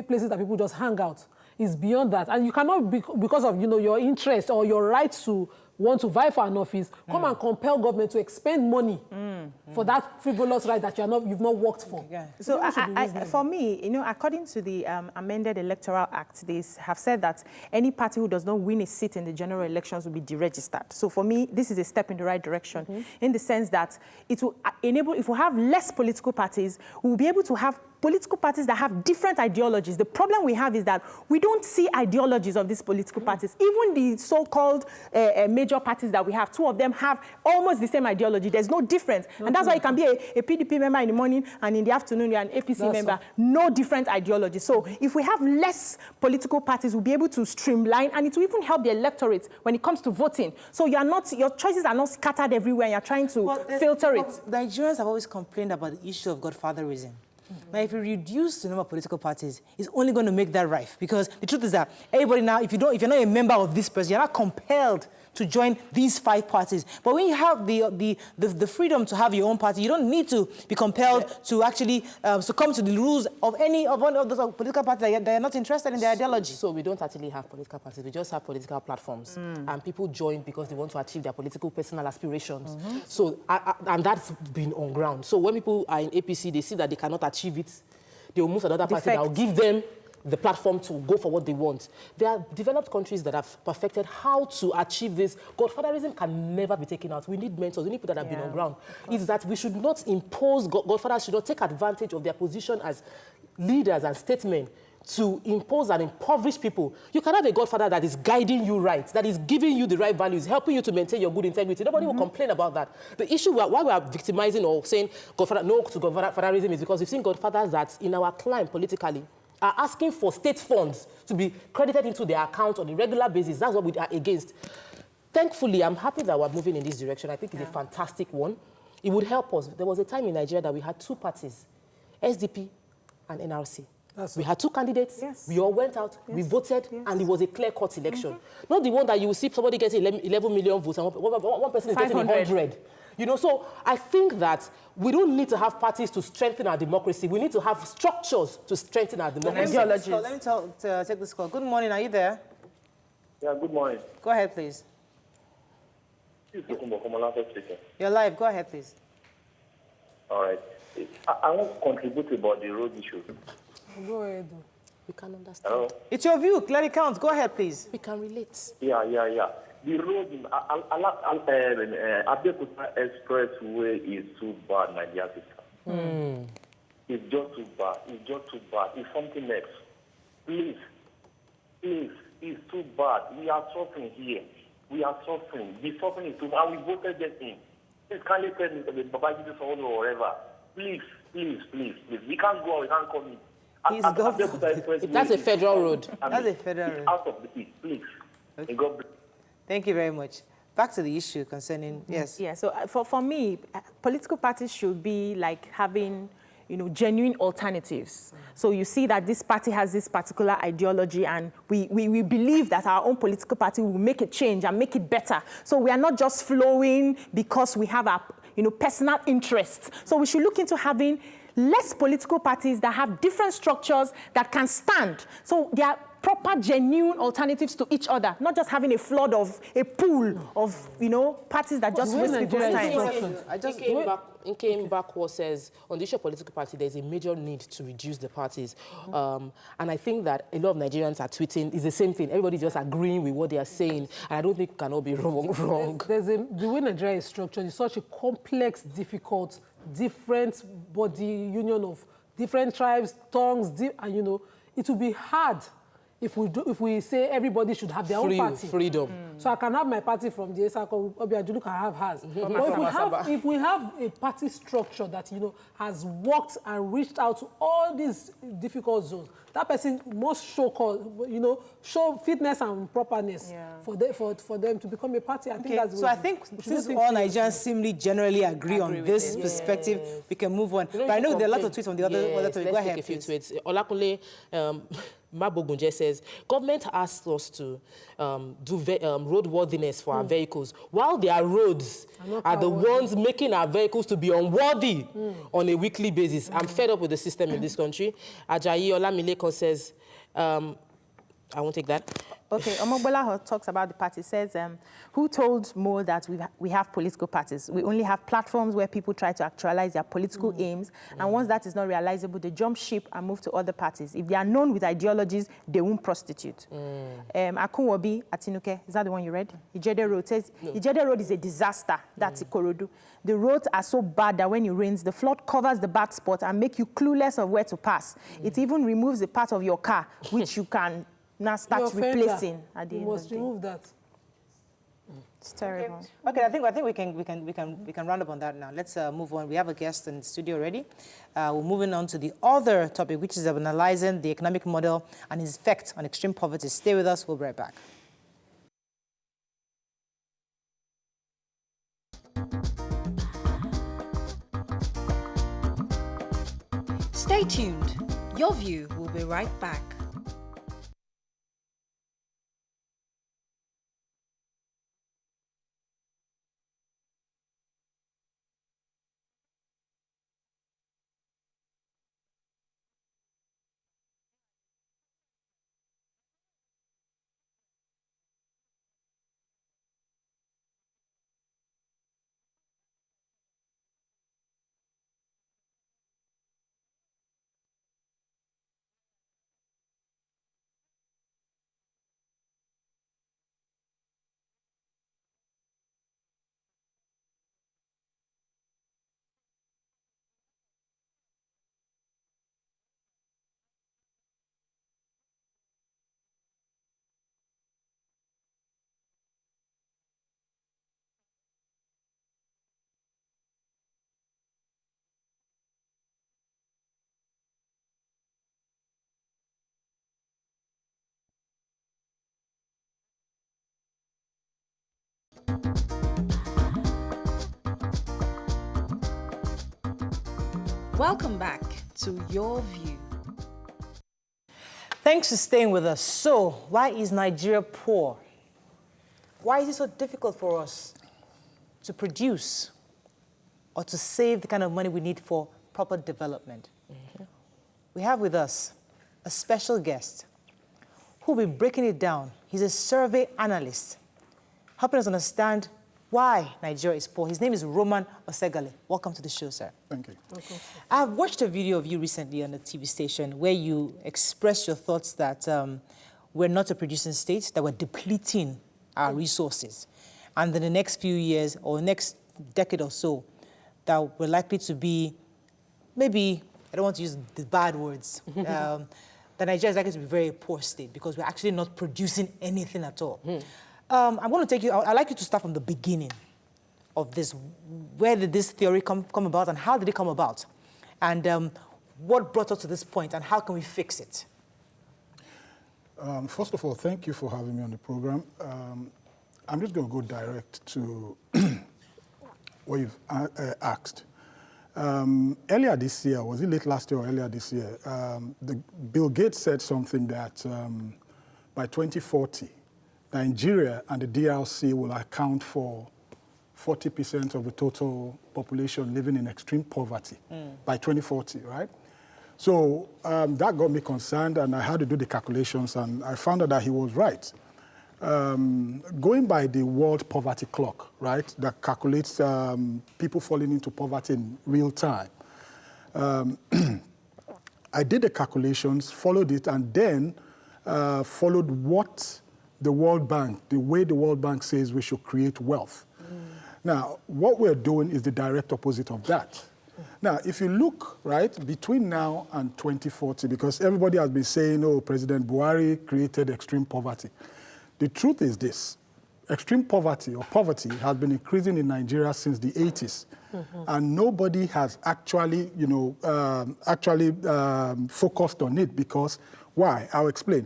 D: places that people just hang out. It's beyond that, and you cannot because of your interest or your right to want to vie for an office, come and compel government to expend money for that frivolous right that you've not worked for.
A: Yeah.
B: So for me, according to the amended Electoral Act, they have said that any party who does not win a seat in the general elections will be deregistered. So for me, this is a step in the right direction in the sense that it will enable, if we have less political parties, we will be able to have political parties that have different ideologies. The problem we have is that we don't see ideologies of these political parties. Even the so-called major parties that we have, two of them have almost the same ideology. There's no difference. And that's why you can be a PDP member in the morning and in the afternoon you're an APC member. No different ideology. So if we have less political parties, we'll be able to streamline, and it will even help the electorate when it comes to voting. So your choices are not scattered everywhere. You're trying to filter it.
A: Nigerians have always complained about the issue of godfatherism. Now, if you reduce the number of political parties, it's only going to make that rife. Because the truth is that everybody now, if you're not a member of this person, you're not compelled to join these 5 parties. But when you have the freedom to have your own party, you don't need to be compelled to actually succumb to the rules of any of one of those political parties that are not interested in their ideology.
C: So we don't actually have political parties. We just have political platforms. And people join because they want to achieve their political personal aspirations. So, and that's been on ground. So when people are in APC, they see that they cannot achieve it, they will move to another party that will give them the platform to go for what they want. There are developed countries that have perfected how to achieve this. Godfatherism can never be taken out. We need mentors, we need people that have been on ground. It's that we should not impose, Godfathers should not take advantage of their position as leaders and statesmen to impose and impoverish people. You can have a godfather that is guiding you right, that is giving you the right values, helping you to maintain your good integrity. Nobody will complain about that. The issue why we are victimizing or saying godfather, no to godfatherism is because we've seen godfathers that in our climb politically are asking for state funds to be credited into their account on a regular basis. That's what we are against. Thankfully, I'm happy that we're moving in this direction. I think it's a fantastic one. It would help us. There was a time in Nigeria that we had 2 parties, SDP and NRC. We had 2 candidates, we all went out, we voted, and it was a clear-cut election. Not the one that you will see somebody getting 11 million votes and one person is getting 100. You know, so I think that we don't need to have parties to strengthen our democracy. We need to have structures to strengthen our democracy.
A: Let me take this call. Good morning, are you there?
F: Yeah, good morning.
A: Go ahead, please. You're live, go ahead, please.
F: All right. I want to contribute about the road issue.
D: Go ahead.
C: We can understand.
F: Hello?
A: It's your view, let it count. Go ahead, please.
C: We can relate.
F: Yeah. The road in Abeokuta Expressway is too bad, my dear sister. It's just too bad. It's something else. Please, it's too bad. We are suffering here. We are suffering. The suffering is too bad. And we voted them in. Please, can you tell me the Babajide Sanwo-Olu or whatever? Please. We can't go, we can't come in.
C: That's a federal road.
A: That's a federal road.
F: Out of the east, please.
A: Okay.
F: God.
A: Thank you very much. Back to the issue concerning, yes.
B: Yeah, so for me, political parties should be like having, genuine alternatives. So you see that this party has this particular ideology and we believe that our own political party will make a change and make it better. So we are not just flowing because we have our, personal interests. So we should look into having less political parties that have different structures that can stand. So they are proper, genuine alternatives to each other, not just having a flood of a pool of, parties that just waste people's time.
C: Nkem Bakwa says, on the issue of political party, there's a major need to reduce the parties. And I think that a lot of Nigerians are tweeting, it's the same thing. Everybody's just agreeing with what they are saying. And I don't think we can all be wrong.
D: The way Nigeria is structured is such a complex, difficult, different body union of different tribes, tongues, and, it will be hard if we say everybody should have their own party.
C: Freedom.
D: So I can have my party from the Esako, Obiajulu can have hers. But if we have a party structure that, has worked and reached out to all these difficult zones, that person must show fitness and properness for them to become a party. I think that's
A: so I think since all Nigerians seemingly generally agree on this perspective, we can move on. But I know there are lots of tweets on the other topic. Go ahead,
C: take a few tweets. Olakunle Mabogunje says, government asked us to do roadworthiness for our vehicles, while their roads are the ones making our vehicles to be unworthy on a weekly basis. I'm fed up with the system in this country. Ajayi Olamileko says, I won't take that.
B: Okay, Omogbola talks about the party, says, who told Mo that we have political parties? We only have platforms where people try to actualize their political aims, and once that is not realizable, they jump ship and move to other parties. If they are known with ideologies, they won't prostitute. Akunwobi Atinuke, is that the one you read? Ijede Road says, Ijede Road is a disaster. That's Ikorodu. The roads are so bad that when it rains, the flood covers the bad spot and make you clueless of where to pass. It even removes a part of your car, which you can now start replacing at the end of the day.
D: Remove that.
B: It's terrible.
A: Okay, I think we can round up on that now. Let's move on. We have a guest in the studio already. We're moving on to the other topic, which is analyzing the economic model and its effect on extreme poverty. Stay with us. We'll be right back.
E: Stay tuned. Your View will be right back. Welcome back to Your View.
A: Thanks for staying with us. So, why is Nigeria poor? Why is it so difficult for us to produce or to save the kind of money we need for proper development? We have with us a special guest who will be breaking it down. He's a survey analyst, helping us understand why Nigeria is poor. His name is Roman Osegale. Welcome to the show, sir.
H: Thank you.
A: I've watched a video of you recently on the TV station where you expressed your thoughts that we're not a producing state, that we're depleting our resources. And in the next few years or next decade or so, that we're likely to be, maybe, I don't want to use the bad words, that Nigeria is likely to be a very poor state because we're actually not producing anything at all. I'm going to take you, I'd like you to start from the beginning of this. Where did this theory come about and how did it come about? And what brought us to this point and how can we fix it?
H: First of all, thank you for having me on the program. I'm just going to go direct to what you've asked. Earlier this year, was it late last year or earlier this year, Bill Gates said something that by 2040, Nigeria and the DRC will account for 40% of the total population living in extreme poverty by 2040, right? So that got me concerned, and I had to do the calculations, and I found out that he was right. Going by the World Poverty Clock, right, that calculates people falling into poverty in real time, I did the calculations, followed it, and then followed what the World Bank, the way the World Bank says we should create wealth. Now, what we're doing is the direct opposite of that. Now, if you look, right, between now and 2040, because everybody has been saying, oh, President Buhari created extreme poverty. The truth is this. Extreme poverty or poverty has been increasing in Nigeria since the 80s. And nobody has actually, focused on it because, why? I'll explain.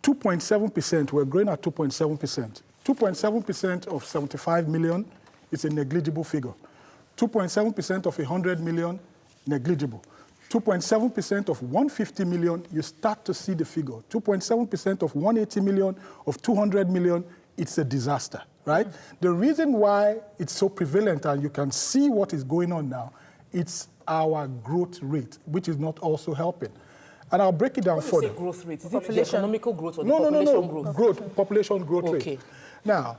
H: 2.7%, we're growing at 2.7%. 2.7% of 75 million is a negligible figure. 2.7% of 100 million, negligible. 2.7% of 150 million, you start to see the figure. 2.7% of 180 million, of 200 million, it's a disaster, right? The reason why it's so prevalent, and you can see what is going on now, it's our growth rate, which is not also helping. And I'll break it down further.
C: When you say growth rate, is it the economical growth or the population growth?
H: Population growth rate. Now,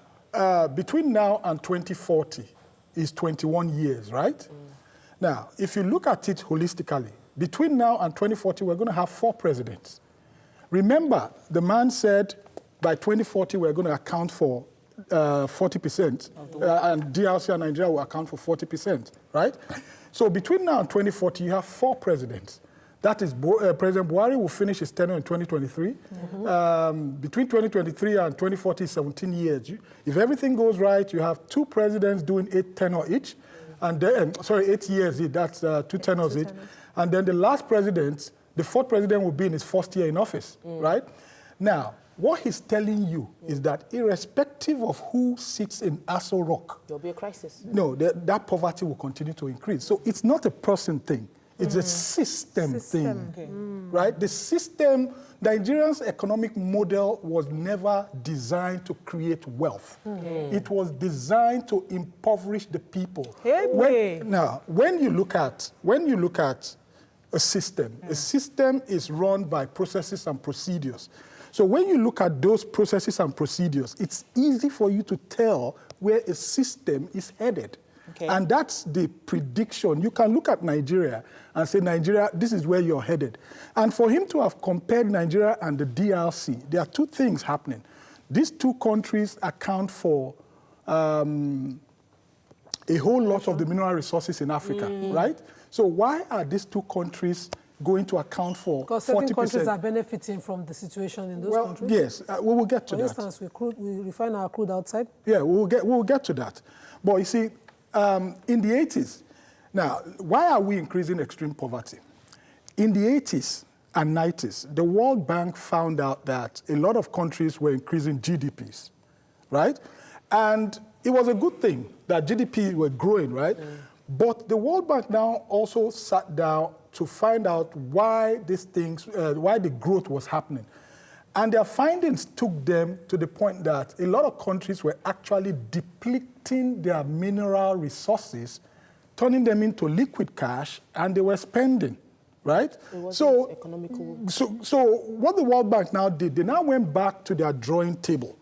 H: between now and 2040 is 21 years, right? Now, if you look at it holistically, between now and 2040, we're going to have 4 presidents. Remember, the man said by 2040, we're going to account for 40%, and DRC and Nigeria will account for 40%, right? So between now and 2040, you have 4 presidents. That is, President Buhari will finish his tenure in 2023. Between 2023 and 2040, 17 years. If everything goes right, you have 2 presidents doing 8 tenure each. And then, 8 years, that's 2 tenures each. And then the last president, the 4th president will be in his 1st year in office, right? Now, what he's telling you is that irrespective of who sits in Aso Rock,
C: there'll be a crisis.
H: No, that poverty will continue to increase. So it's not a person thing. It's a system thing, right? The system, Nigeria's economic model was never designed to create wealth. It was designed to impoverish the people. When you look at a system is run by processes and procedures. So when you look at those processes and procedures, it's easy for you to tell where a system is headed. And that's the prediction. You can look at Nigeria and say, Nigeria, this is where you're headed. And for him to have compared Nigeria and the DRC, there are 2 things happening. These 2 countries account for a whole lot of the mineral resources in Africa, right? So why are these 2 countries going to account for 40%?
D: Because certain countries are benefiting from the situation in those countries?
H: Yes, we will get to that.
D: For instance, we refine our crude outside?
H: Yeah, we'll get to that. But you see, in the 80s, now, why are we increasing extreme poverty? In the 80s and 90s, the World Bank found out that a lot of countries were increasing GDPs, right? And it was a good thing that GDP were growing, right? But the World Bank now also sat down to find out why these things, why the growth was happening. And their findings took them to the point that a lot of countries were actually depleting their mineral resources, turning them into liquid cash, and they were spending, right? So what the World Bank now did, they now went back to their drawing table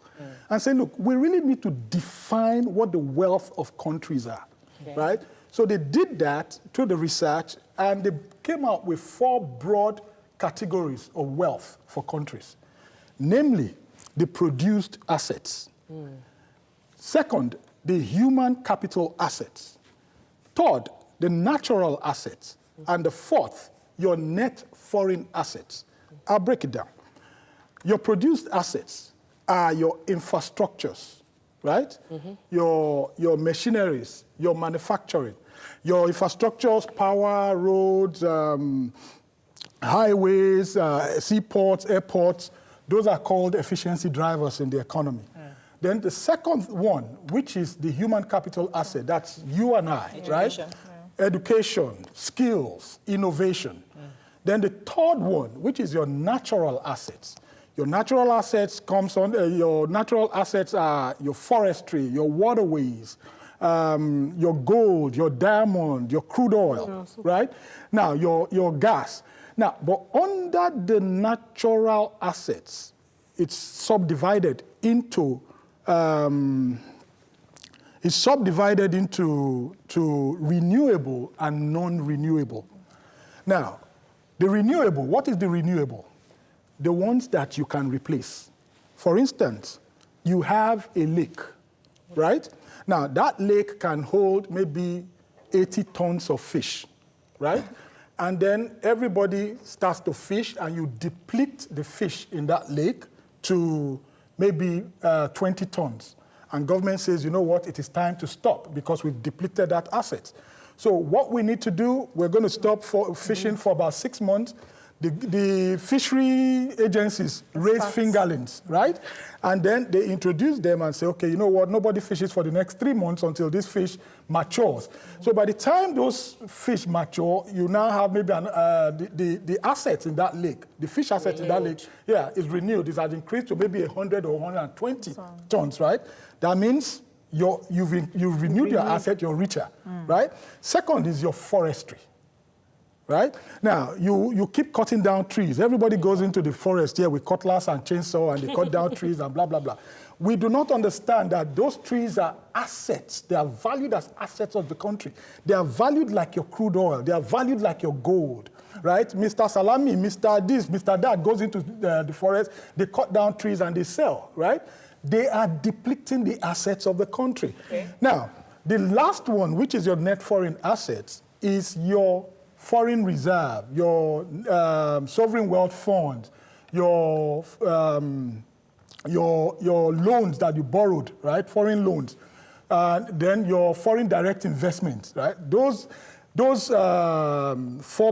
H: and said, look, we really need to define what the wealth of countries are, right? So they did that through the research, and they came out with 4 broad categories of wealth for countries. Namely, the produced assets. Second, the human capital assets. Third, the natural assets. And the fourth, your net foreign assets. I'll break it down. Your produced assets are your infrastructures, right? Your machineries, your manufacturing, your infrastructures, power, roads, highways, seaports, airports. Those are called efficiency drivers in the economy. Then the second one, which is the human capital asset, that's you and I, right? Education, skills, innovation. Then the third one, which is your natural assets. Your natural assets your natural assets are your forestry, your waterways, your gold, your diamond, your crude oil, right? Now, your gas. Now, but under the natural assets, it's subdivided into renewable and non-renewable. Now, the renewable, what is the renewable? The ones that you can replace. For instance, you have a lake, right? Now, that lake can hold maybe 80 tons of fish, right? And then everybody starts to fish, and you deplete the fish in that lake to maybe 20 tons. And government says, you know what, it is time to stop because we've depleted that asset. So what we need to do, we're going to stop fishing for about 6 months. The fishery agencies raise fingerlings, right? And then they introduce them and say, okay, you know what, nobody fishes for the next 3 months until this fish matures. So by the time those fish mature, you now have maybe the assets in that lake, the fish assets in that lake, is renewed. It has increased to maybe 100 or 120 tons, right? That means you've renewed your asset, you're richer, right? Second is your forestry. Right? Now, you keep cutting down trees. Everybody goes into the forest here with cutlass and chainsaw, and they cut down trees and blah, blah, blah. We do not understand that those trees are assets. They are valued as assets of the country. They are valued like your crude oil. They are valued like your gold, right? Mr. Salami, Mr. This, Mr. That goes into the forest. They cut down trees and they sell, right? They are depleting the assets of the country. Now, the last one, which is your net foreign assets, is your foreign reserve, your sovereign wealth fund, your loans that you borrowed, right? Foreign loans. Then your foreign direct investments, right? Those 4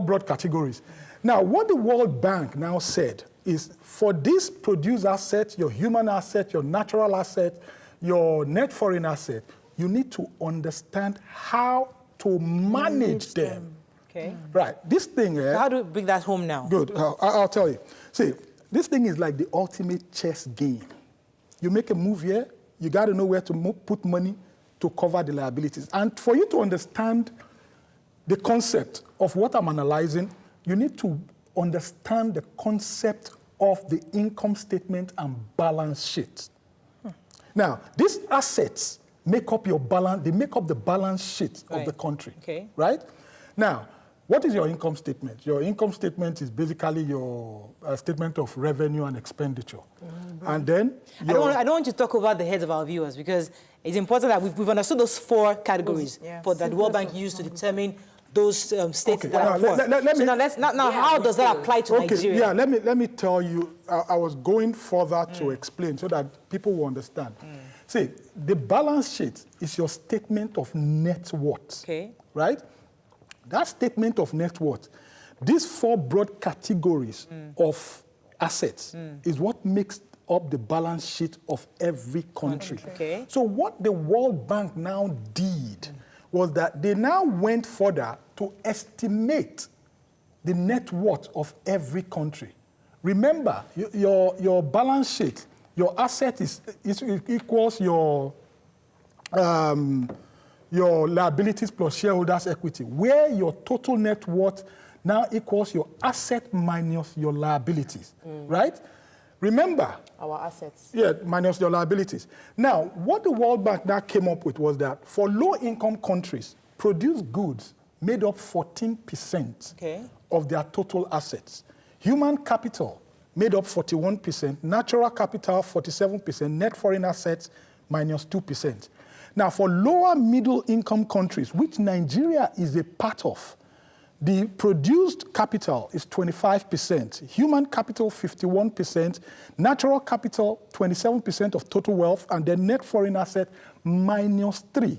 H: broad categories. Now, what the World Bank now said is for this produced asset, your human asset, your natural asset, your net foreign asset, you need to understand how to manage them.
A: Okay.
H: Right. This thing...
A: So how do we bring that home now?
H: Good. I'll tell you. See, this thing is like the ultimate chess game. You make a move here, you got to know where to put money to cover the liabilities. And for you to understand the concept of what I'm analyzing, you need to understand the concept of the income statement and balance sheet. Now, these assets make up your balance, they make up the balance sheet of the country. Right? Now, what is your income statement? Your income statement is basically your statement of revenue and expenditure. And then...
A: I don't want you to talk over the heads of our viewers because it's important that we've understood those 4 categories that the World Bank used to determine those states that are poor. How does that apply to Nigeria?
H: Yeah, let me tell you, I was going further to explain so that people will understand. See, the balance sheet is your statement of net worth, right? That statement of net worth, these 4 broad categories of assets is what makes up the balance sheet of every country. So what the World Bank now did was that they now went further to estimate the net worth of every country. Remember, your balance sheet, your asset equals your liabilities plus shareholders' equity, where your total net worth now equals your asset minus your liabilities, right? Remember.
C: Our assets.
H: Yeah, minus your liabilities. Now, what the World Bank now came up with was that for low-income countries, produced goods made up 14% of their total assets. Human capital made up 41%, natural capital 47%, net foreign assets minus 2%. Now, for lower middle-income countries, which Nigeria is a part of, the produced capital is 25%, human capital 51%, natural capital 27% of total wealth, and then net foreign asset minus 3%.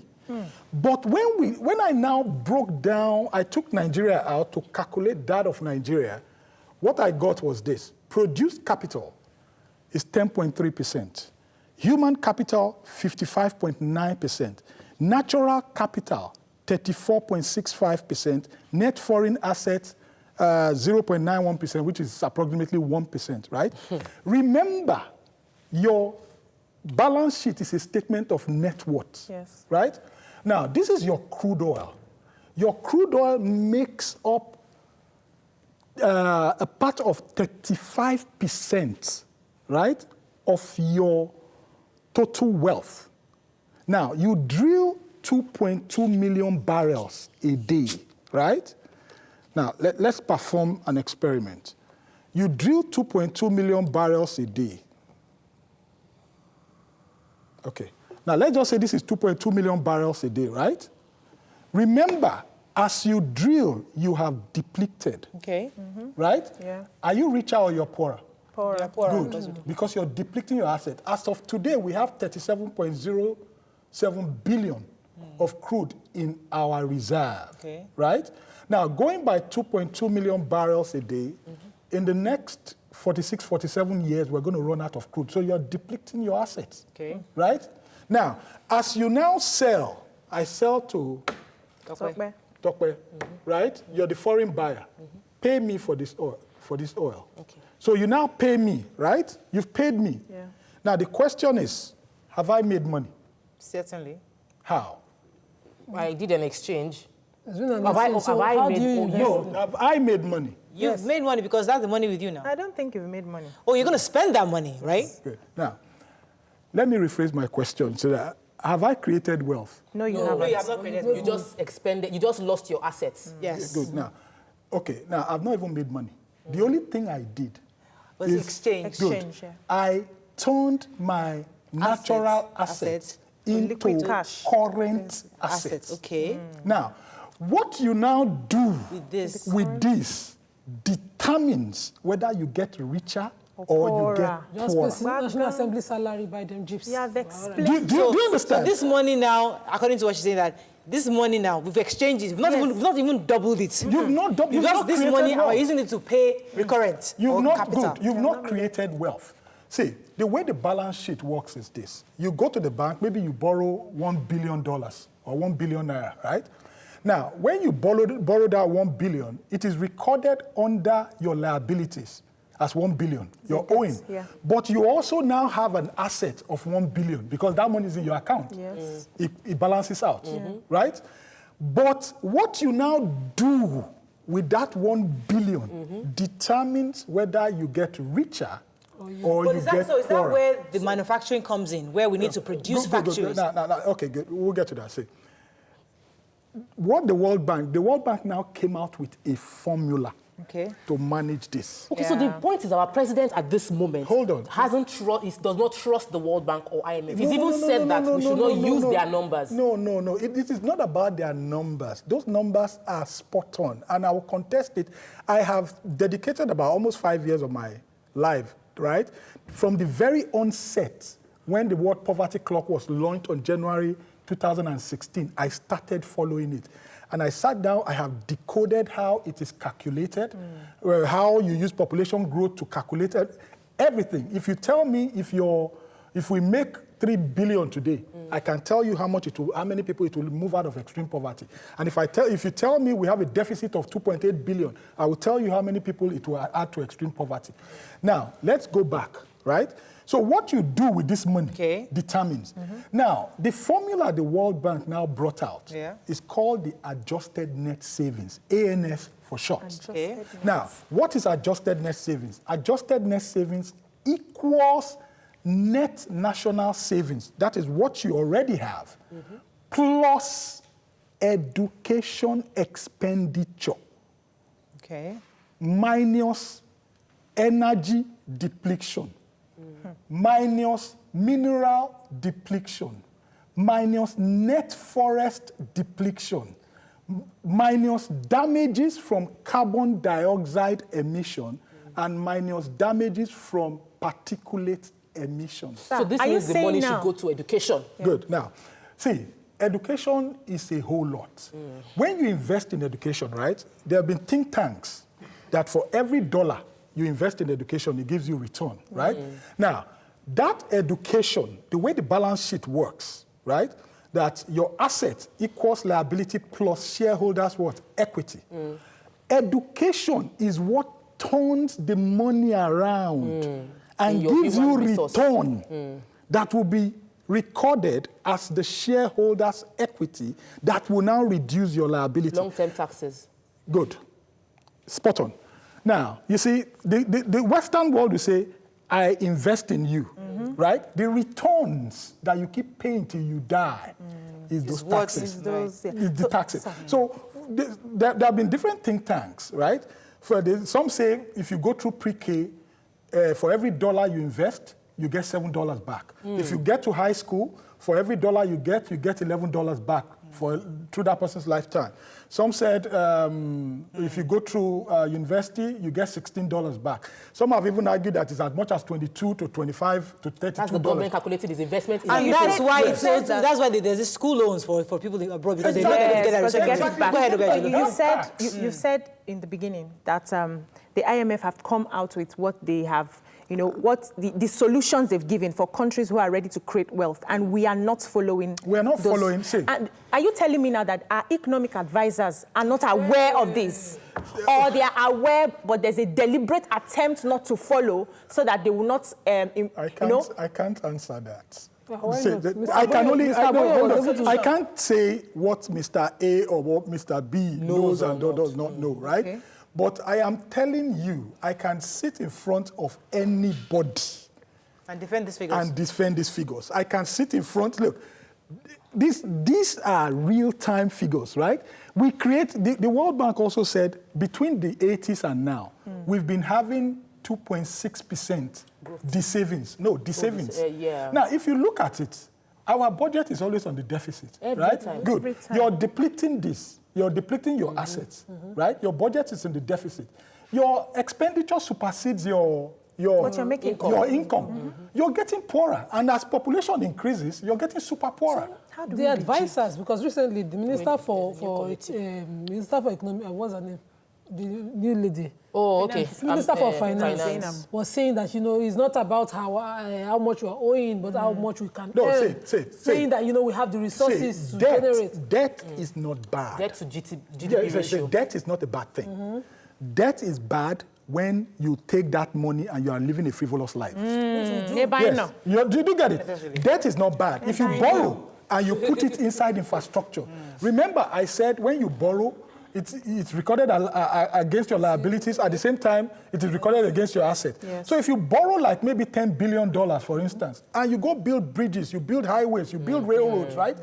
H: But when I now broke down, I took Nigeria out to calculate that of Nigeria, what I got was this. Produced capital is 10.3%. Human capital, 55.9%. Natural capital, 34.65%. Net foreign assets, 0.91%, which is approximately 1%, right? Remember, your balance sheet is a statement of net worth, right? Now, this is your crude oil. Your crude oil makes up a part of 35%, right, of your total wealth. Now, you drill 2.2 million barrels a day, right? Now, let's perform an experiment. You drill 2.2 million barrels a day. Okay. Now, let's just say this is 2.2 million barrels a day, right? Remember, as you drill, you have depleted.
A: Okay.
H: Right?
B: Yeah.
H: Are you richer or you're poorer?
B: Poorer.
A: You're poorer.
H: Good. Because you're depleting your asset. As of today, we have 37.07 billion of crude in our reserve.
A: Okay.
H: Right? Now, going by 2.2 million barrels a day, in the next 46, 47 years, we're going to run out of crude. So you're depleting your assets.
A: Okay.
H: Right? Now, as you now sell, I sell to Tokwe, right? You're the foreign buyer. Pay me for this oil. Okay. So you now pay me, right? You've paid me.
B: Yeah.
H: Now the question is, have I made money?
A: Certainly.
H: How?
C: I did an exchange.
D: Have
H: I made money?
A: You've made money because that's the money with you now.
B: I don't think you've made money.
A: Oh, you're going to spend that money, right?
H: Good. Now, let me rephrase my question. So that, have I created wealth?
B: No, you haven't.
A: No, you have not created
C: You just expended, you just lost your assets.
A: Yes.
H: Good. Now, okay. Now, I've not even made money. The only thing I did
A: Was
H: is
A: exchange.
B: Exchange, yeah.
H: I turned my natural assets into
B: liquid cash.
H: current assets.
A: Okay.
H: Now, what you now do with this determines whether you get richer or you get
D: Just
H: poorer.
D: pay National Assembly salary by them gypsies.
B: Yeah, they explain.
H: Do you understand?
A: So this money now, according to what she's saying, that this money now, we've exchanged it. We've not even doubled it.
H: You've not doubled it.
A: Because this money, we're using it to pay recurrent capital.
H: You've not created wealth. See, the way the balance sheet works is this. You go to the bank, maybe you borrow $1 billion or 1 billion naira, right? Now, when you borrow that 1 billion, it is recorded under your liabilities as 1 billion. You're owing.
B: Yeah.
H: But you also now have an asset of 1 billion because that money is in your account.
B: Yes.
H: It balances out, right? But what you now do with that 1 billion determines whether you get richer or
A: But
H: you
A: is
H: get
A: that
H: poorer.
A: where the manufacturing comes in, where we need to produce factories?
H: No, okay, good. We'll get to that. See, what the World Bank now came out with a formula to manage this.
C: Okay, so the point is our president at this moment does not trust the World Bank or IMF. He's even said that we should not use their numbers.
H: No. It is not about their numbers. Those numbers are spot on, and I will contest it. I have dedicated about almost 5 years of my life, right? From the very onset, when the World Poverty Clock was launched on January 2016, I started following it. And I sat down, I have decoded how it is calculated, how you use population growth to calculate it, everything. If you tell me if we make 3 billion today, I can tell you how many people it will move out of extreme poverty. And if you tell me we have a deficit of 2.8 billion, I will tell you how many people it will add to extreme poverty. Now, let's go back, right? So what you do with this money determines. Now, the formula the World Bank now brought out is called the adjusted net savings, ANS for short. Now, what is adjusted net savings? Adjusted net savings equals net national savings. That is what you already have, plus education expenditure, minus energy depletion, minus mineral depletion, minus net forest depletion, minus damages from carbon dioxide emission, and minus damages from particulate emissions.
C: So this means the money should go to education.
H: Good. Now, see, education is a whole lot. When you invest in education, right, there have been think tanks that for every dollar you invest in education, it gives you return, right? Now, that education, the way the balance sheet works, right, that your asset equals liability plus shareholders' what? Equity. Education is what turns the money around and gives you return that will be recorded as the shareholders' equity that will now reduce your liability.
C: Long-term taxes.
H: Good. Spot on. Now, you see, the Western world will say, I invest in you, right? The returns that you keep paying till you die is those taxes. Is the taxes. So there have been different think tanks, right? Some say if you go through pre-K, for every dollar you invest, you get $7 back. If you get to high school, for every dollar you get $11 back through that person's lifetime. Some said if you go through university, you get $16 back. Some have even argued that it's as much as $22 to $25 to $32.
C: That's the government calculated his investment.
A: And that's why that's why there's this school loans for people abroad, because they know they get it back. Go ahead,
B: you said in the beginning that the IMF have come out with what they have, what the solutions they've given for countries who are ready to create wealth, and we are not following.
H: We are not following. See.
B: And are you telling me now that our economic advisors are not aware of this, or they are aware, but there's a deliberate attempt not to follow, so that they will not,
H: I can't answer that. I can't say what Mr. A or what Mr. B knows and does not know, right? Okay. But I am telling you, I can sit in front of anybody
A: and defend these figures.
H: I can sit in front. Look, these are real-time figures, right? We create. The World Bank also said between the 80s and now, we've been having 2.6% de-savings. No, de-savings. Now, if you look at it, our budget is always on the deficit, right? Good. You're depleting this. You're depleting your assets, right? Your budget is in the deficit. Your expenditure supersedes your income. You're getting poorer. And as population increases, you're getting super poorer.
D: So the advisors, because recently the Minister for Economy, what's her name? The new lady.
C: Oh, okay.
D: Minister for Finance was saying that, it's not about how much we are owing, but how much we can earn. Saying that, we have the resources to generate.
H: Debt is not bad.
C: Debt to GDP ratio.
H: Debt is not a bad thing. Debt is bad when you take that money and you are living a frivolous life.
B: Yes.
H: Do you get it? Debt is not bad. If you borrow and you put it inside infrastructure. Remember, I said when you borrow, it's recorded against your liabilities. At the same time, it is recorded against your asset. Yes. So if you borrow like maybe $10 billion, for instance, and you go build bridges, you build highways, you build railroads, right?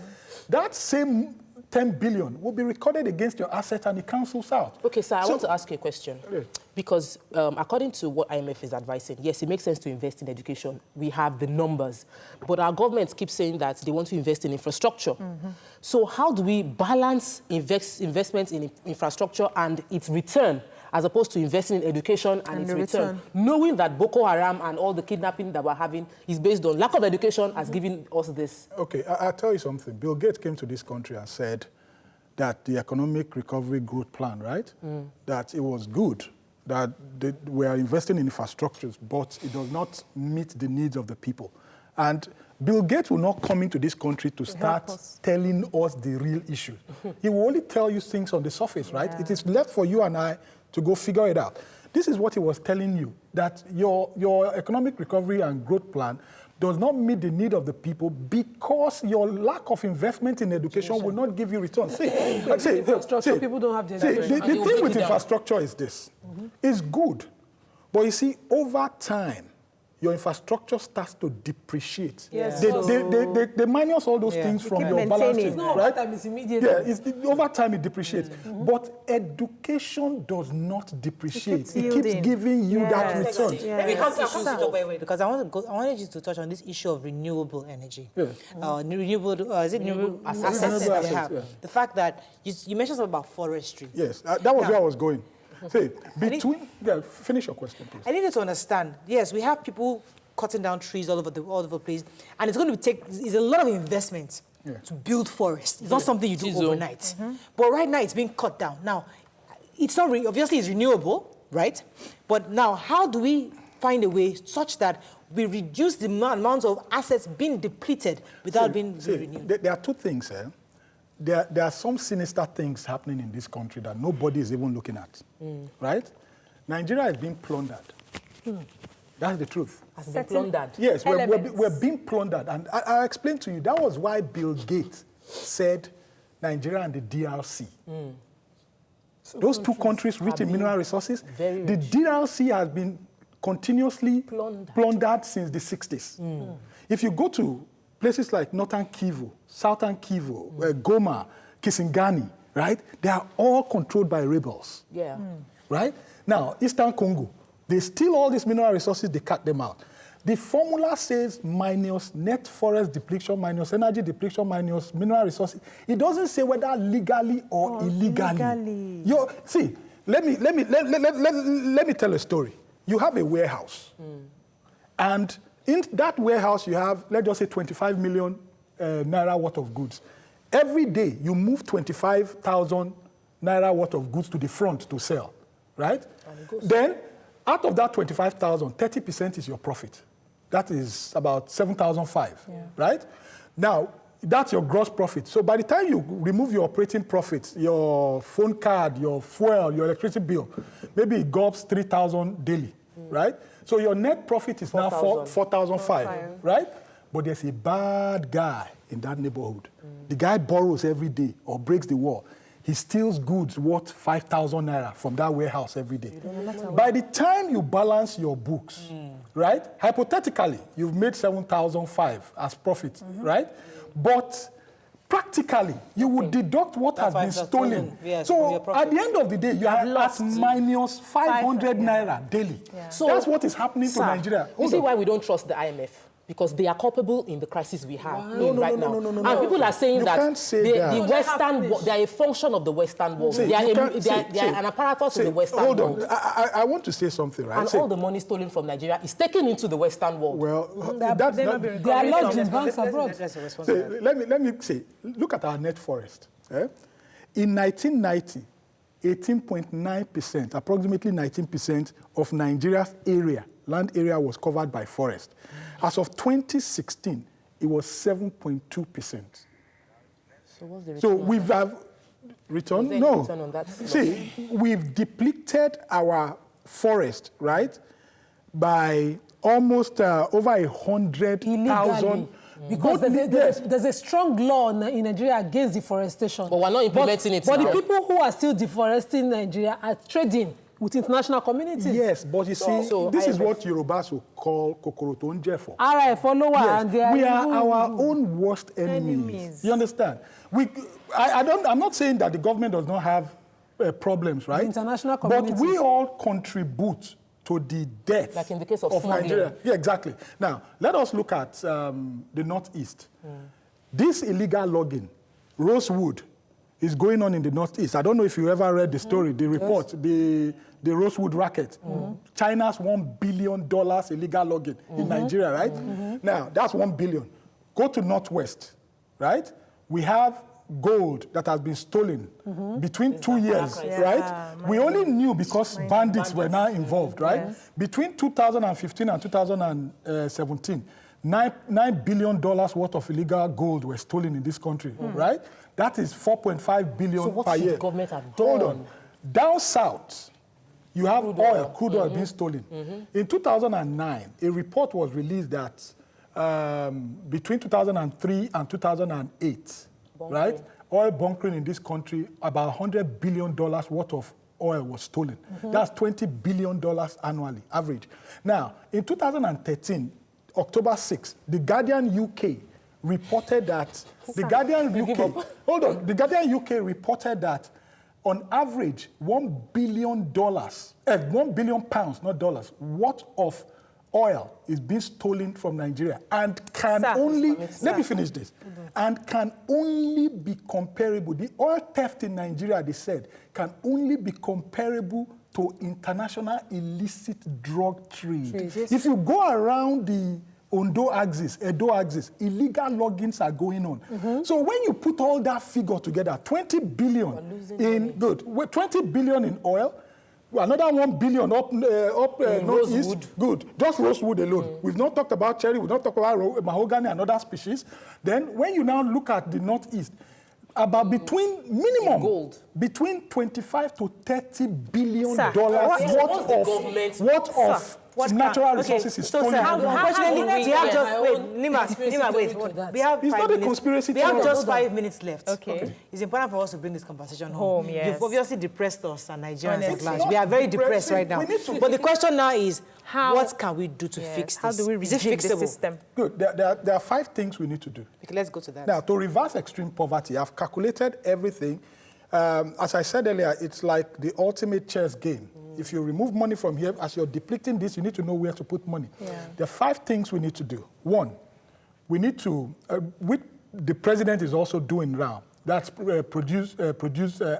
H: That same 10 billion will be recorded against your asset and it cancels out.
C: Okay, sir, I want to ask you a question. Because according to what IMF is advising, yes, it makes sense to invest in education. We have the numbers. But our governments keep saying that they want to invest in infrastructure. So how do we balance investments in infrastructure and its return, as opposed to investing in education and its return? Knowing that Boko Haram and all the kidnapping that we're having is based on lack of education has given us this.
H: Okay, I'll tell you something. Bill Gates came to this country and said that the Economic Recovery Growth Plan, right, that it was good, that we are investing in infrastructures, but it does not meet the needs of the people. And Bill Gates will not come into this country to start telling us the real issue. He will only tell you things on the surface, right? It is left for you and I to go figure it out. This is what he was telling you, that your economic recovery and growth plan does not meet the need of the people because your lack of investment in education will not give you returns.
D: People don't have the education.
H: The thing with infrastructure is this. It's good. But you see, over time, your infrastructure starts to depreciate.
D: Yes.
H: They minus all those things from your balance sheet,
D: No,
H: right?
D: over time it's immediate.
H: Yeah, over time it depreciates. But education does not depreciate. It keeps giving you that return.
A: Maybe because I wanted you to touch on this issue of renewable energy. Renewable assets that we have. Yeah. The fact that you mentioned something about forestry.
H: Yes, that was where I was going. Say, finish your question, please.
A: I needed to understand. Yes, we have people cutting down trees all over the place, and it's going to take a lot of investment to build forests. It's not something you do overnight. But right now, it's being cut down. Now, it's not obviously it's renewable, right? But now, how do we find a way such that we reduce the amount of assets being depleted without being renewed?
H: There are two things, There are some sinister things happening in this country that nobody is even looking at, right? Nigeria is being plundered. That's the truth.
C: Has been plundered.
H: Yes, we're being plundered. And I'll explain to you, that was why Bill Gates said Nigeria and the DRC. Those two countries rich in mineral resources. The DRC has been continuously plundered since the 60s. If you go to places like Northern Kivu, Southern Kivu, Goma, Kisangani, right? They are all controlled by rebels. Right? Now, Eastern Congo, they steal all these mineral resources, they cut them out. The formula says minus net forest depletion, minus energy depletion, minus mineral resources. It doesn't say whether legally or illegally. See, let me tell a story. You have a warehouse, and in that warehouse, you have, let's just say, 25 million naira worth of goods. Every day, you move 25,000 naira worth of goods to the front to sell, right? Then, out of that 25,000, 30% is your profit. That is about 7,500, right? Now, that's your gross profit. So by the time you remove your operating profits, your phone card, your fuel, your electricity bill, maybe it goes 3,000 daily, right? So your net profit is now 4,500, right? But there's a bad guy in that neighborhood. The guy borrows every day or breaks the wall. He steals goods worth 5,000 naira from that warehouse every day. By the time you balance your books, right? Hypothetically, you've made 7,500 as profit, right? But practically, you would deduct what has been stolen. So at the end of the day, you are at minus 500 naira daily. So that's what is happening to Nigeria.
C: You see why we don't trust the IMF? Because they are culpable in the crisis we have right now. And people are saying that the Western, they are a function of the Western world. They are an apparatus of the Western world.
H: Hold on, I want to say something, right?
C: And all the money stolen from Nigeria is taken into the Western world.
H: Well, that's not...
D: They are lodged in banks abroad.
H: Let me say, look at our net forest. In 1990, 18.9%, approximately 19% of Nigeria's land area was covered by forest. As of 2016, it was 7.2%.
C: So what's the return?
H: So we've return? No.
C: Return on that?
H: See, we've depleted our forest, right, by almost over 100,000.
D: Because there's a strong law in Nigeria against deforestation.
C: But we're not implementing it
D: But
C: now.
D: the people who are still deforesting Nigeria are trading with international communities.
H: Yes, but you see, this is what Yorubas will call kokoro to njefo.
D: RI follower, and they are
H: we are our own worst enemies. You understand? I'm not saying that the government does not have problems, right?
D: The international communities.
H: But we all contribute to the death
C: like in the case of
H: Nigeria. Yeah, exactly. Now, let us look at the Northeast. This illegal logging, Rosewood, is going on in the Northeast. I don't know if you ever read the story, the report, the Rosewood racket. China's $1 billion illegal logging in Nigeria, right? Now, that's $1 billion. Go to Northwest, right? We have gold that has been stolen between 2 years, right? We only knew because bandits were now involved, right? Between 2015 and 2017, $9 billion worth of illegal gold were stolen in this country, right? That is 4.5 billion
C: So what
H: per
C: should
H: year.
C: the government have done?
H: Hold on. Down south, you have crude oil being stolen. In 2009, a report was released that between 2003 and 2008, right? Oil bunkering in this country, about $100 billion worth of oil was stolen. That's $20 billion annually, average. Now, in 2013, October 6th, The Guardian UK reported that, The Guardian UK reported that on average, $1 billion, 1 billion pounds, not dollars, worth of oil is being stolen from Nigeria and can let me finish this, and can only be comparable. The oil theft in Nigeria, they said, can only be comparable to international illicit drug trade. If you go around the Ondo axis, Edo axis, illegal loggings are going on. So when you put all that figure together, 20 billion in 20 billion in oil, another 1 billion up northeast. Good. Just rosewood alone. We've not talked about cherry. We've not talked about mahogany and other species. Then when you now look at the northeast, about between 25 to 30 billion dollars worth of natural resources is stolen.
A: Unfortunately, we have just Lima, wait. We have
H: it's
A: 5
H: not
A: minutes.
H: A conspiracy.
A: We have just 5 minutes left.
B: Okay.
A: It's important for us to bring this conversation home.
B: Yes.
A: You've obviously depressed us and Nigerians at large. We are very depressed right now. But the question now is, what can we do to fix this?
B: How do we rejig the system?
H: Good. There are 5 things we need to do.
A: Okay, let's go to that.
H: Now, to reverse extreme poverty, I've calculated everything. As I said earlier, it's like the ultimate chess game. If you remove money from here, as you're depleting this, you need to know where to put money. There are 5 things we need to do. 1, we need to, which the president is also doing now, that's produce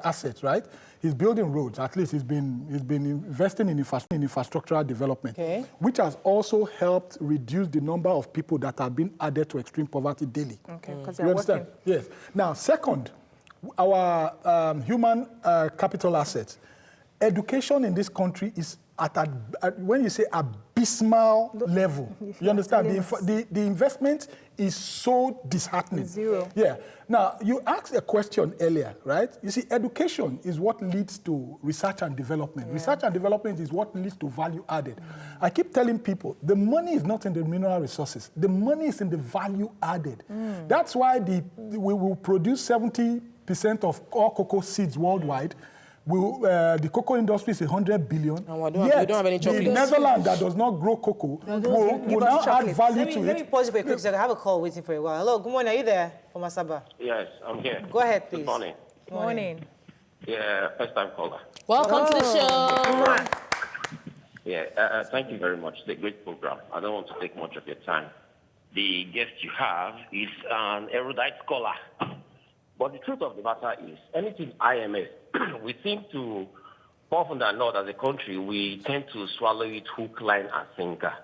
H: assets, right? He's building roads. At least he's been investing in infrastructural development, which has also helped reduce the number of people that are being added to extreme poverty daily.
B: Okay, because
H: you understand? Working. Yes. Now, second, our human capital assets. Education in this country is at when you say abysmal level. You understand? The investment is so disheartening.
B: Zero.
H: Yeah. Now, you asked a question earlier, right? You see, education is what leads to research and development. Research and development is what leads to value added. I keep telling people, the money is not in the mineral resources. The money is in the value added. That's why we will produce 70% of all cocoa seeds worldwide. The cocoa industry is 100 billion. And we don't have any chocolate. The Netherlands that does not grow cocoa will now add value to it.
A: Let me pause you for a quick second. I have a call waiting for you. Well, hello, good morning. Are you there from Asaba?
G: Yes, I'm here.
A: Go ahead, please.
G: Good morning.
B: Good morning.
G: Yeah, first time caller.
C: Welcome to the show.
G: Yeah, thank you very much. It's a great program. I don't want to take much of your time. The guest you have is an erudite scholar. But the truth of the matter is, anything IMF, we seem to, more often than not, as a country, we tend to swallow it hook, line, and sinker.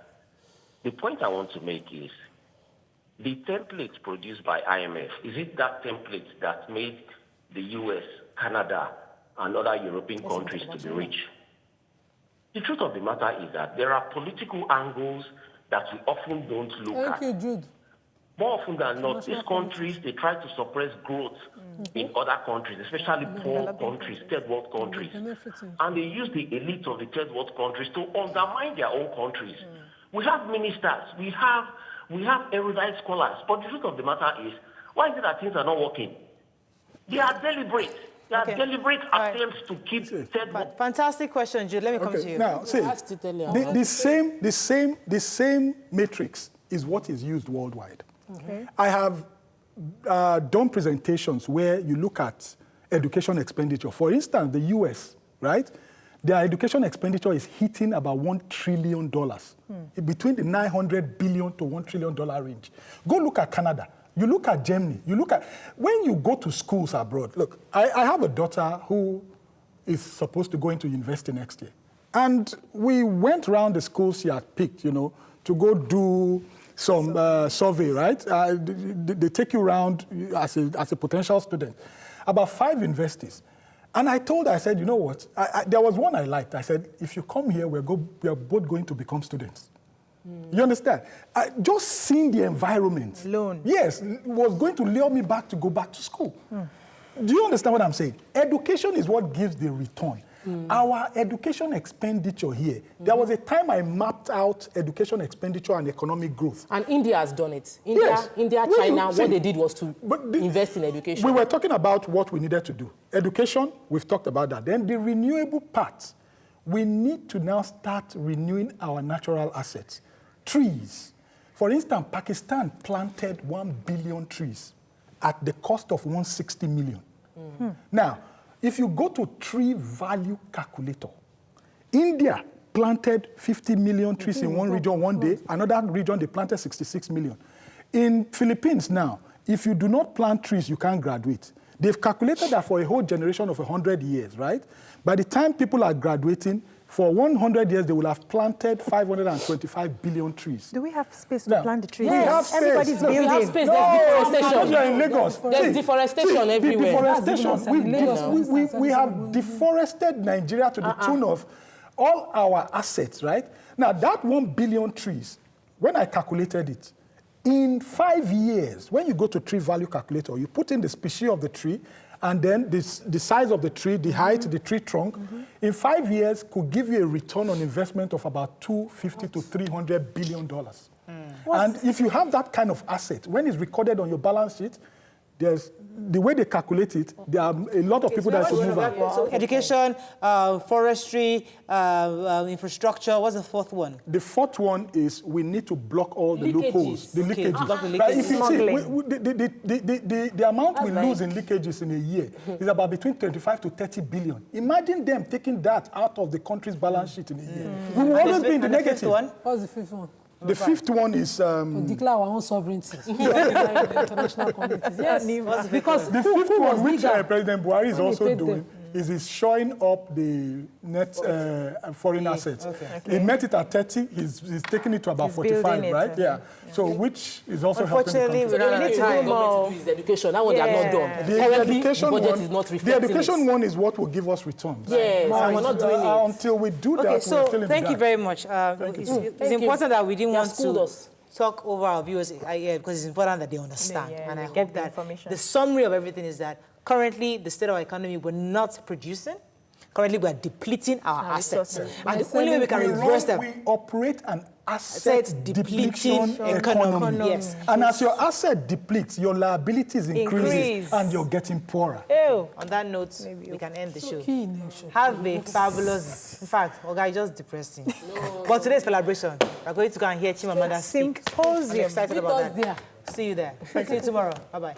G: The point I want to make is, the template produced by IMF, is it that template that made the US, Canada, and other European countries to be rich? The truth of the matter is that there are political angles that we often don't look at.
D: Thank you, Jude.
G: More often than not, these countries, they try to suppress growth in other countries, especially poor countries, third world countries. And they use the elite of the third world countries to undermine their own countries. We have ministers, we have erudite scholars, but the truth of the matter is, why is it that things are not working? They are deliberate. They are deliberate attempts to keep third world.
A: Fantastic question, Jude. Let me come to you.
H: Now, see, the same matrix is what is used worldwide. I have done presentations where you look at education expenditure. For instance, the US, right? Their education expenditure is hitting about $1 trillion, between the $900 billion to $1 trillion range. Go look at Canada. You look at Germany. You look at, when you go to schools abroad, look, I have a daughter who is supposed to go into university next year. And we went around the schools she had picked, to go do some survey, right? They take you around as a potential student. About 5 universities. And I told her, I said, you know what? There was one I liked. I said, if you come here, we're both going to become students. You understand? Just seeing the environment
B: alone.
H: Yes, was going to lure me back to go back to school. Do you understand what I'm saying? Education is what gives the return. Our education expenditure here, there was a time I mapped out education expenditure and economic growth.
C: And India has done it.
H: Yes.
C: India, China, what they did was to invest in education.
H: We were talking about what we needed to do. Education, we've talked about that. Then the renewable part, we need to now start renewing our natural assets. Trees. For instance, Pakistan planted 1 billion trees at the cost of 160 million. Now, if you go to tree value calculator, India planted 50 million trees in one region one day. Another region, they planted 66 million. In Philippines now, if you do not plant trees, you can't graduate. They've calculated that for a whole generation of 100 years, right? By the time people are graduating, for 100 years, they will have planted 525 billion trees.
B: Do we have space to plant the trees?
H: We have space.
B: Everybody's building.
C: We have space.
H: No,
C: There's deforestation.
H: because we are in Lagos.
C: There's deforestation everywhere.
H: Deforestation. We have deforested Nigeria to the tune of all our assets, right? Now, that 1 billion trees, when I calculated it, in 5 years, when you go to tree value calculator, you put in the species of the tree, and then the size of the tree, the height, the tree trunk, in 5 years could give you a return on investment of about $250 to $300 billion. And if you have that kind of asset, when it's recorded on your balance sheet, there's the way they calculate it, there are a lot of people that should move out.
A: So education, forestry, infrastructure. What's the fourth one?
H: The fourth one is we need to block all the loopholes, the leakages.
A: Block the leakages.
H: Right, if you see, the amount we lose in leakages in a year is about between 25 to 30 billion. Imagine them taking that out of the country's balance sheet in a year. We will always be in the negative.
D: What's the fifth one?
H: The fifth one is...
D: to declare our own sovereignty. International communities. Yes, because
H: the fifth one, which President Buhari is also doing, is shoring up the net foreign assets. He met it at 30, he's taking it to about 45, right? Yeah. So which is also helping the country.
C: Unfortunately, we need to do more. To do is education. That one they are not done.
H: The education one is what will give us returns.
C: Yes, and we're not doing it.
H: Until we do that, we're still in the
A: thank you very much. It's important that we didn't want to talk over our viewers because it's important that they understand. And I hope that the summary of everything is that currently, the state of our economy, we're not producing. Currently, we're depleting our assets. And the only way we can reverse them...
H: We operate an asset depletion economy.
A: Yes.
H: And as your asset depletes, your liabilities increase. And you're getting poorer.
A: On that note, we can end the show. Have a fabulous... In fact, Oga, just depressing. But today's celebration. We're going to go and hear Chimamanda speak. I'm excited about that. See you there. See you tomorrow. Bye-bye.